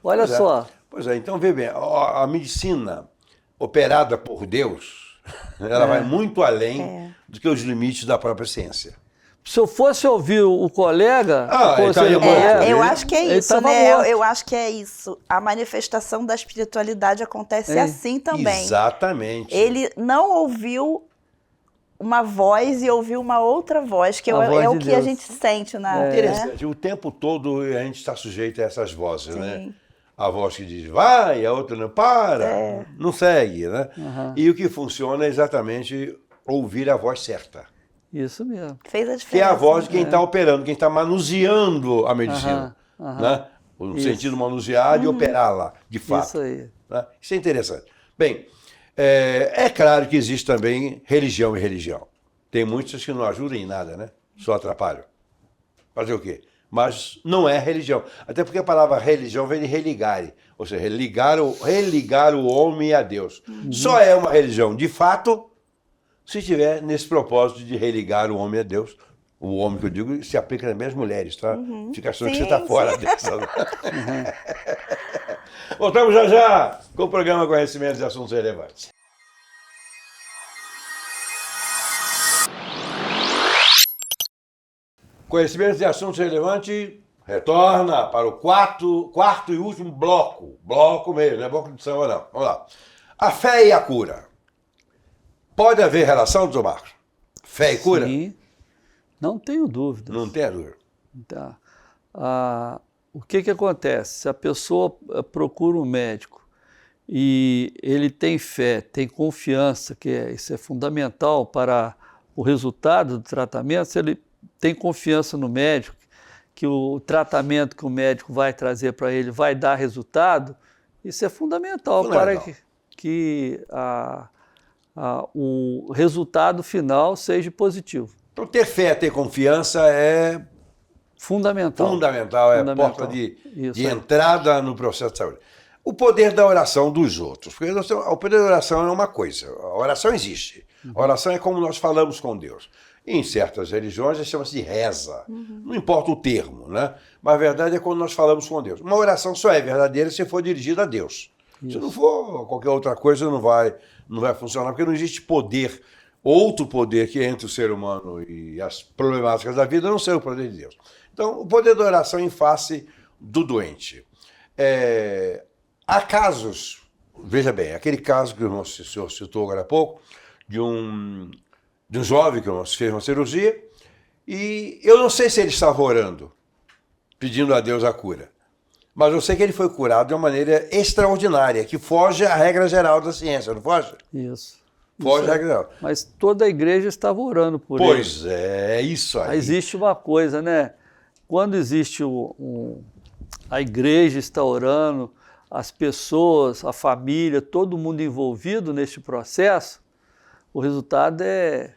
[SPEAKER 2] Olha só.
[SPEAKER 1] Pois é, então vê bem, a medicina operada por Deus, ela vai muito além do que os limites da própria ciência.
[SPEAKER 2] Se eu fosse ouvir o colega...
[SPEAKER 3] eu acho que é isso, né? Eu acho que é isso. A manifestação da espiritualidade acontece assim também.
[SPEAKER 1] Exatamente.
[SPEAKER 3] Ele não ouviu uma voz e ouviu uma outra voz, que é o que a gente sente na...
[SPEAKER 1] Interessante. O tempo todo a gente está sujeito a essas vozes, né? A voz que diz vai, a outra não para, não segue, né? E o que funciona é exatamente ouvir a voz certa.
[SPEAKER 2] Isso mesmo.
[SPEAKER 3] Fez a diferença.
[SPEAKER 1] Que é a voz de quem está operando, quem está manuseando a medicina. Né? No sentido manusear de operá-la, de fato.
[SPEAKER 2] Isso aí.
[SPEAKER 1] Né? Isso é interessante. Bem, é claro que existe também religião e religião. Tem muitas que não ajudam em nada, né? Só atrapalham. Fazer o quê? Mas não é religião. Até porque a palavra religião vem de religare. Ou seja, religar o homem a Deus. Só é uma religião, de fato, se estiver nesse propósito de religar o homem a Deus. O homem que eu digo se aplica também às mulheres, tá? Fica achando que você está fora dessa. Voltamos já com o programa Conhecimento de Assuntos Relevantes. Conhecimento de assuntos relevantes retorna para o quarto e último bloco. Bloco mesmo, não é bloco de samba não. Vamos lá. A fé e a cura. Pode haver relação, doutor Marcos? Fé e cura?
[SPEAKER 2] Sim, não tenho dúvidas.
[SPEAKER 1] Não tem dúvida.
[SPEAKER 2] Tá. O que acontece? Se a pessoa procura um médico e ele tem fé, tem confiança, isso é fundamental para o resultado do tratamento, se ele tem confiança no médico, que o tratamento que o médico vai trazer para ele vai dar resultado, isso é fundamental para que o resultado final seja positivo.
[SPEAKER 1] Então, ter fé, ter confiança é
[SPEAKER 2] fundamental.
[SPEAKER 1] Fundamental, é a porta de entrada no processo de saúde. O poder da oração dos outros. Porque o poder da oração é uma coisa. A oração existe. A oração é como nós falamos com Deus. Em certas religiões, chama-se de reza. Não importa o termo, né? Mas a verdade é quando nós falamos com Deus. Uma oração só é verdadeira se for dirigida a Deus. Isso. Se não for qualquer outra coisa, não vai funcionar, porque não existe poder, outro poder que entre o ser humano e as problemáticas da vida, não ser o poder de Deus. Então, o poder da oração em face do doente. Há casos, veja bem, aquele caso que o senhor citou agora há pouco, de um jovem que fez uma cirurgia, e eu não sei se ele estava orando, pedindo a Deus a cura, mas eu sei que ele foi curado de uma maneira extraordinária, que foge à regra geral da ciência, não foge?
[SPEAKER 2] Isso.
[SPEAKER 1] Foge à regra geral.
[SPEAKER 2] Mas toda a igreja estava orando por ele.
[SPEAKER 1] Pois é, isso aí.
[SPEAKER 2] Existe uma coisa, né? Quando existe a igreja está orando, as pessoas, a família, todo mundo envolvido neste processo, o resultado é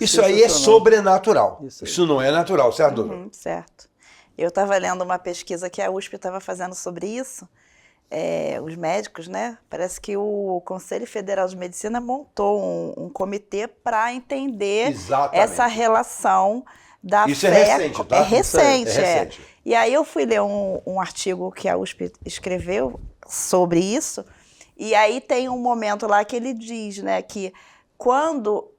[SPEAKER 1] isso aí é sobrenatural. Isso não é natural, certo?
[SPEAKER 3] Certo. Eu estava lendo uma pesquisa que a USP estava fazendo sobre isso, os médicos, né? Parece que o Conselho Federal de Medicina montou um comitê para entender essa relação da
[SPEAKER 1] isso
[SPEAKER 3] fé.
[SPEAKER 1] É recente, tá?
[SPEAKER 3] É recente,
[SPEAKER 1] é recente.
[SPEAKER 3] E aí eu fui ler um artigo que a USP escreveu sobre isso, e aí tem um momento lá que ele diz, né, que quando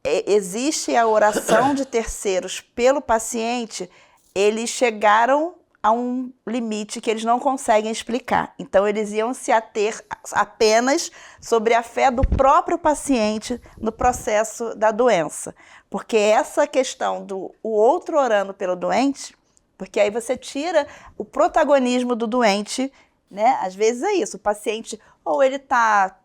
[SPEAKER 3] existe a oração de terceiros pelo paciente, eles chegaram a um limite que eles não conseguem explicar. Então, eles iam se ater apenas sobre a fé do próprio paciente no processo da doença. Porque essa questão do outro orando pelo doente, porque aí você tira o protagonismo do doente, né? Às vezes é isso, o paciente ou ele está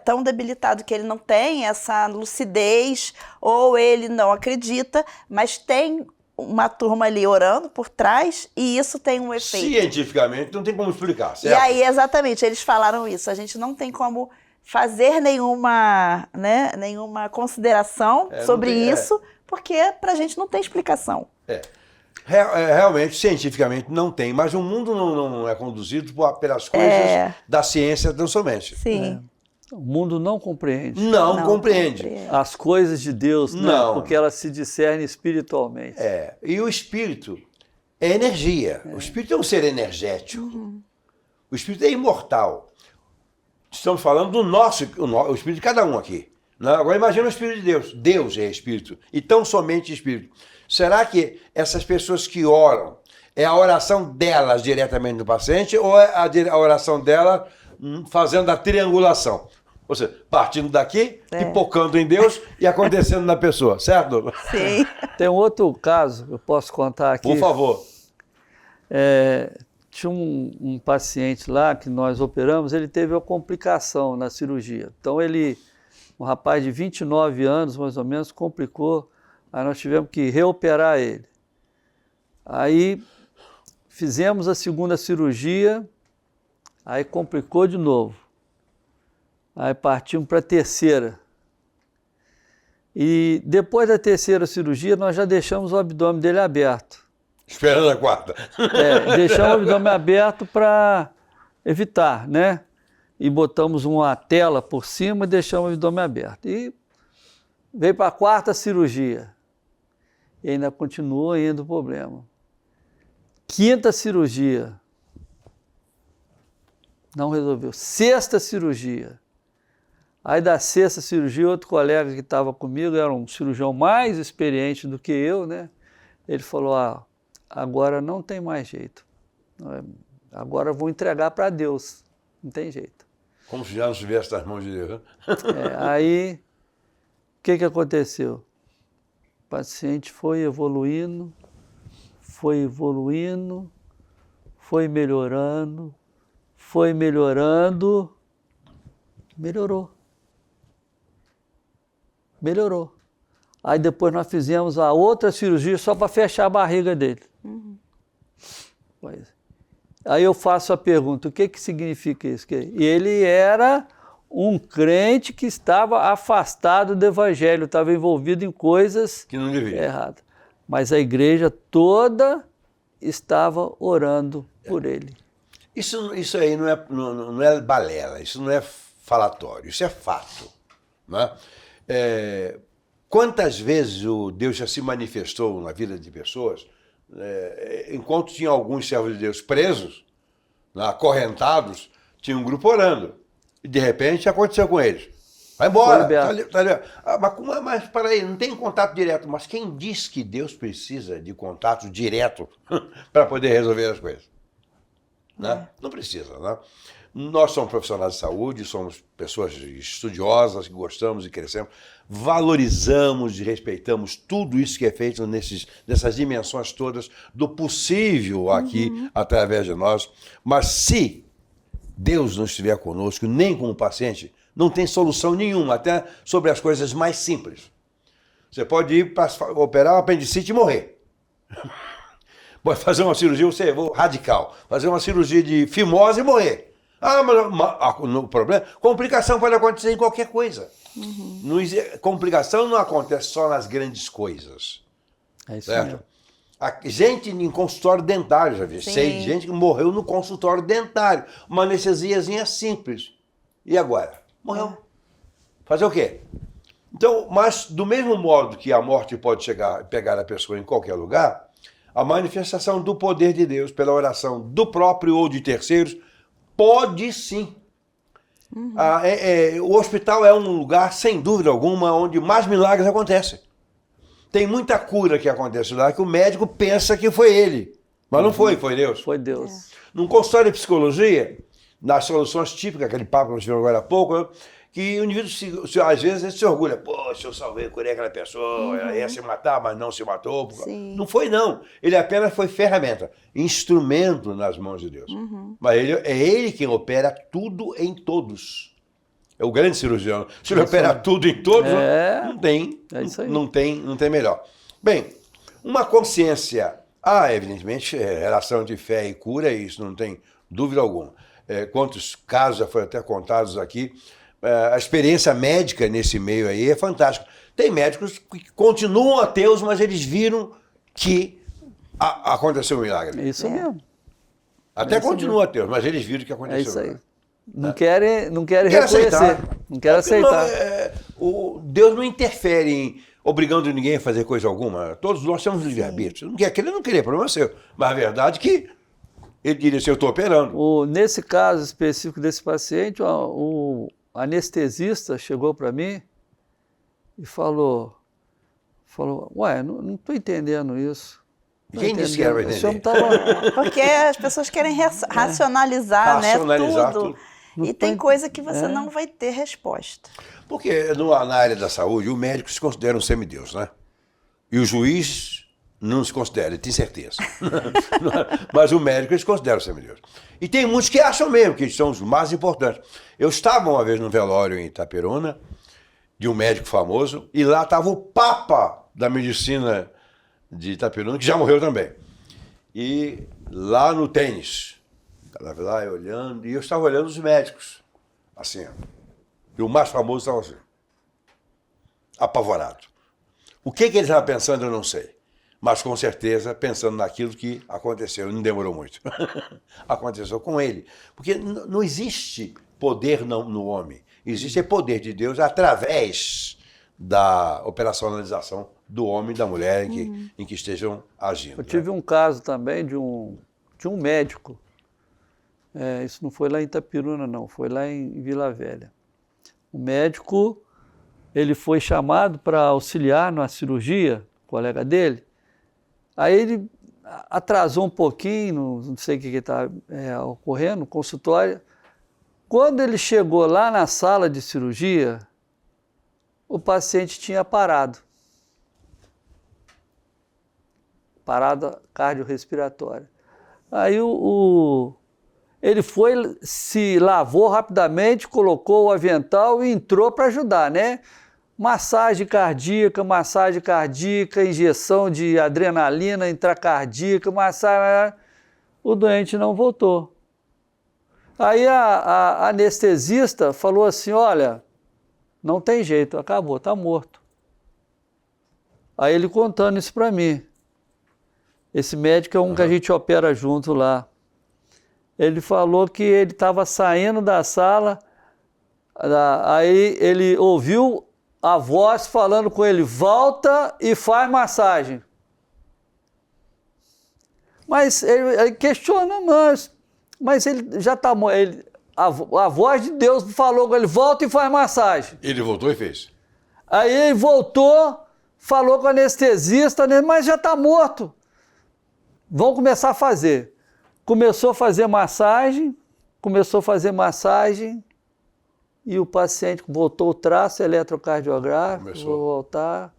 [SPEAKER 3] tão debilitado que ele não tem essa lucidez, ou ele não acredita, mas tem uma turma ali orando por trás, e isso tem um efeito.
[SPEAKER 1] Cientificamente não tem como explicar, certo?
[SPEAKER 3] E aí, exatamente, eles falaram isso, a gente não tem como fazer nenhuma consideração sobre isso, porque pra gente não tem explicação.
[SPEAKER 1] Realmente, cientificamente, não tem, mas o mundo não é conduzido pelas coisas da ciência tão somente.
[SPEAKER 3] Sim.
[SPEAKER 2] O mundo não compreende.
[SPEAKER 1] Não compreende.
[SPEAKER 2] As coisas de Deus,
[SPEAKER 1] não,
[SPEAKER 2] porque elas se discernem espiritualmente.
[SPEAKER 1] E o espírito é energia. O espírito é um ser energético. O espírito é imortal. Estamos falando do o espírito de cada um aqui. Agora imagina o espírito de Deus. Deus é espírito, e tão somente espírito. Será que essas pessoas que oram, é a oração delas diretamente do paciente, ou é a oração dela fazendo a triangulação? Ou seja, partindo daqui, pipocando em Deus e acontecendo na pessoa, certo?
[SPEAKER 3] Sim.
[SPEAKER 2] Tem um outro caso, eu posso contar aqui.
[SPEAKER 1] Por favor.
[SPEAKER 2] Tinha um paciente lá que nós operamos, ele teve uma complicação na cirurgia. Então um rapaz de 29 anos, mais ou menos, complicou, aí nós tivemos que reoperar ele. Aí fizemos a segunda cirurgia, aí complicou de novo. Aí partimos para a terceira. E depois da terceira cirurgia, nós já deixamos o abdômen dele aberto.
[SPEAKER 1] Esperando a quarta.
[SPEAKER 2] Deixamos o abdômen aberto para evitar, né? E botamos uma tela por cima e deixamos o abdômen aberto. E veio para a quarta cirurgia. E ainda continua indo o problema. Quinta cirurgia. Não resolveu. Sexta cirurgia. Aí da sexta cirurgia, outro colega que estava comigo, era um cirurgião mais experiente do que eu, né? Ele falou, agora não tem mais jeito. Agora eu vou entregar para Deus. Não tem jeito.
[SPEAKER 1] Como se já não estivesse nas mãos de Deus, né?
[SPEAKER 2] Aí, o que aconteceu? O paciente foi evoluindo, foi melhorando, melhorou. Aí depois nós fizemos a outra cirurgia só para fechar a barriga dele. Aí eu faço a pergunta, o que significa isso? E ele era um crente que estava afastado do evangelho, estava envolvido em coisas
[SPEAKER 1] que não devia.
[SPEAKER 2] Erradas. Mas a igreja toda estava orando por ele.
[SPEAKER 1] Isso aí não é balela, isso não é falatório, isso é fato. Né? Quantas vezes o Deus já se manifestou na vida de pessoas, enquanto tinha alguns servos de Deus presos, acorrentados, tinha um grupo orando. E de repente aconteceu com eles. Vai embora. Mas para aí, não tem contato direto. Mas quem diz que Deus precisa de contato direto para poder resolver as coisas? Né? Não precisa, né? Nós somos profissionais de saúde, somos pessoas estudiosas, que gostamos e crescemos, valorizamos e respeitamos tudo isso que é feito nessas dimensões todas do possível aqui, através de nós. Mas se Deus não estiver conosco, nem com o paciente, não tem solução nenhuma, até sobre as coisas mais simples. Você pode ir para operar uma apendicite e morrer. Pode fazer uma cirurgia radical, fazer uma cirurgia de fimose e morrer. No problema, complicação pode acontecer em qualquer coisa. Complicação não acontece só nas grandes coisas.
[SPEAKER 2] É isso
[SPEAKER 1] certo?
[SPEAKER 2] mesmo.
[SPEAKER 1] Gente em consultório dentário, já vi. Sei de gente que morreu no consultório dentário. Uma anestesiazinha simples. E agora? Morreu. Fazer o quê? Então, mas do mesmo modo que a morte pode pegar a pessoa em qualquer lugar, a manifestação do poder de Deus pela oração do próprio ou de terceiros pode sim. O hospital é um lugar, sem dúvida alguma, onde mais milagres acontecem. Tem muita cura que acontece lá que o médico pensa que foi ele. Mas não foi Deus.
[SPEAKER 2] Foi Deus.
[SPEAKER 1] Num consultório de psicologia, nas soluções típicas, aquele papo que nós tivemos agora há pouco, que o indivíduo, às vezes, ele se orgulha. Poxa, eu salvei, curei aquela pessoa, ia se matar, mas não se matou. Não foi, não. Ele apenas foi ferramenta, instrumento nas mãos de Deus. Mas é ele quem opera tudo em todos. É o grande cirurgião. Se ele opera tudo em todos, não tem.
[SPEAKER 2] É isso aí.
[SPEAKER 1] Não tem melhor. Bem, uma consciência, evidentemente, relação de fé e cura, isso não tem dúvida alguma. Quantos casos já foram até contados aqui. A experiência médica nesse meio aí é fantástica. Tem médicos que continuam ateus, mas eles viram que aconteceu um milagre.
[SPEAKER 2] É isso mesmo.
[SPEAKER 1] Até continuam ateus, mas eles viram que aconteceu
[SPEAKER 2] É isso
[SPEAKER 1] um
[SPEAKER 2] aí.
[SPEAKER 1] milagre.
[SPEAKER 2] Não querem reconhecer. Não querem aceitar.
[SPEAKER 1] Deus não interfere obrigando ninguém a fazer coisa alguma. Todos nós temos livre-arbítrio. Não quer querer, não querer, problema seu. Mas a verdade é que ele diria assim, eu estou operando.
[SPEAKER 2] Nesse caso específico desse paciente, o anestesista chegou para mim e falou, não estou entendendo isso.
[SPEAKER 1] Quem disse que era para entender?
[SPEAKER 3] Porque as pessoas querem racionalizar, né, tudo. E tem coisa que você não vai ter resposta.
[SPEAKER 1] Porque na área da saúde, o médico se considera um semideus, né? E o juiz não se considera, ele tem certeza. Mas o médico se considera um semideus. E tem muitos que acham mesmo que são os mais importantes. Eu estava uma vez no velório em Itaperuna, de um médico famoso, e lá estava o papa da medicina de Itaperuna, que já morreu também. E lá no tênis, estava lá olhando, e eu estava olhando os médicos, assim, e o mais famoso estava assim, apavorado. O que ele estava pensando eu não sei, mas com certeza pensando naquilo que aconteceu, não demorou muito. Aconteceu com ele, porque não existe poder no homem, existe poder de Deus através da operacionalização do homem e da mulher em que estejam agindo.
[SPEAKER 2] Eu tive um caso também de um médico, isso não foi lá em Itaperuna não, foi lá em Vila Velha. O médico, ele foi chamado para auxiliar na cirurgia, colega dele, Aí ele atrasou um pouquinho, não sei o que está ocorrendo, no consultório. Quando ele chegou lá na sala de cirurgia, o paciente tinha parado. Parada cardiorrespiratória. Aí ele foi, se lavou rapidamente, colocou o avental e entrou para ajudar, né? Massagem cardíaca, injeção de adrenalina intracardíaca, massagem. O doente não voltou. Aí a anestesista falou assim, olha, não tem jeito, acabou, está morto. Aí ele contando isso para mim. Esse médico é um que a gente opera junto lá. Ele falou que ele estava saindo da sala, aí ele ouviu a voz falando com ele, volta e faz massagem. Mas ele questiona, mas ele já está morto. A voz de Deus falou com ele, volta e faz massagem.
[SPEAKER 1] Ele voltou e fez.
[SPEAKER 2] Aí ele voltou, falou com o anestesista, mas já está morto. Vamos começar a fazer. Começou a fazer massagem e o paciente voltou o traço eletrocardiográfico, vou voltar,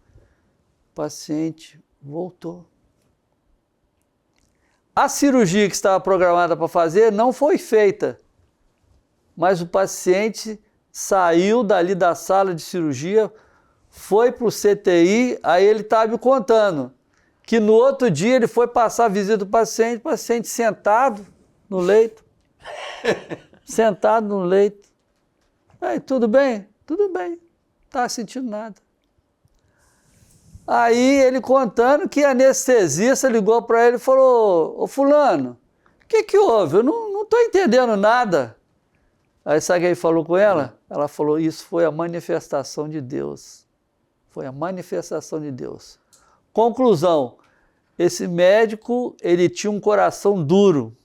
[SPEAKER 2] o paciente voltou. A cirurgia que estava programada para fazer não foi feita, mas o paciente saiu dali da sala de cirurgia, foi para o CTI, aí ele estava me contando que no outro dia ele foi passar a visita do paciente sentado no leito. Sentado no leito. Aí, tudo bem? Tudo bem. Não estava sentindo nada. Aí ele contando que a anestesista ligou para ele e falou, ô fulano, o que houve? Eu não estou entendendo nada. Aí sabe o que ele falou com ela? Ela falou, isso foi a manifestação de Deus. Foi a manifestação de Deus. Conclusão, esse médico, ele tinha um coração duro.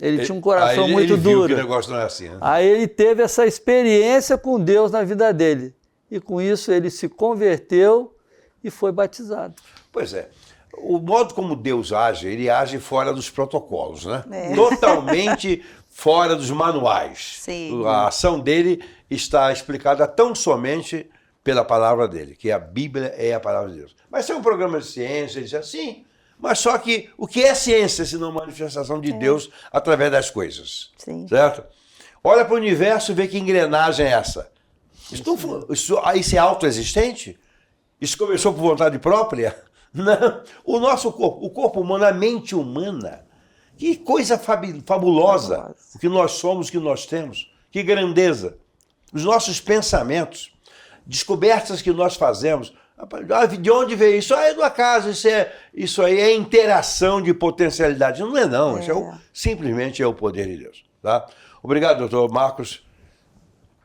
[SPEAKER 2] Ele tinha um coração muito duro.
[SPEAKER 1] Viu que o negócio não é assim, né?
[SPEAKER 2] Aí ele teve essa experiência com Deus na vida dele. E com isso ele se converteu e foi batizado.
[SPEAKER 1] Pois é. O modo como Deus age, ele age fora dos protocolos, né?
[SPEAKER 3] É.
[SPEAKER 1] Totalmente fora dos manuais.
[SPEAKER 3] Sim.
[SPEAKER 1] A ação dele está explicada tão somente pela palavra dele, que a Bíblia é a palavra de Deus. Mas tem um programa de ciência, ele diz assim, mas só que o que é ciência se não manifestação de Deus através das coisas?
[SPEAKER 3] Sim.
[SPEAKER 1] Certo? Olha para o universo e vê que engrenagem é essa. Isso é autoexistente? Isso começou por vontade própria? Não. O nosso corpo, o corpo humano, a mente humana, que coisa fabulosa o que nós somos, o que nós temos, que grandeza. Os nossos pensamentos, descobertas que nós fazemos. De onde veio isso? É do acaso, isso aí é interação de potencialidade. Não é não, isso simplesmente é o poder de Deus. Tá? Obrigado, doutor Marcos,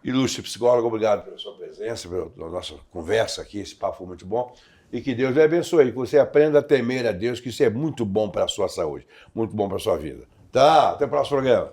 [SPEAKER 1] ilustre psicólogo, obrigado pela sua presença, pela nossa conversa aqui, esse papo foi muito bom. E que Deus lhe abençoe, que você aprenda a temer a Deus, que isso é muito bom para a sua saúde, muito bom para a sua vida. Tá, até o próximo programa.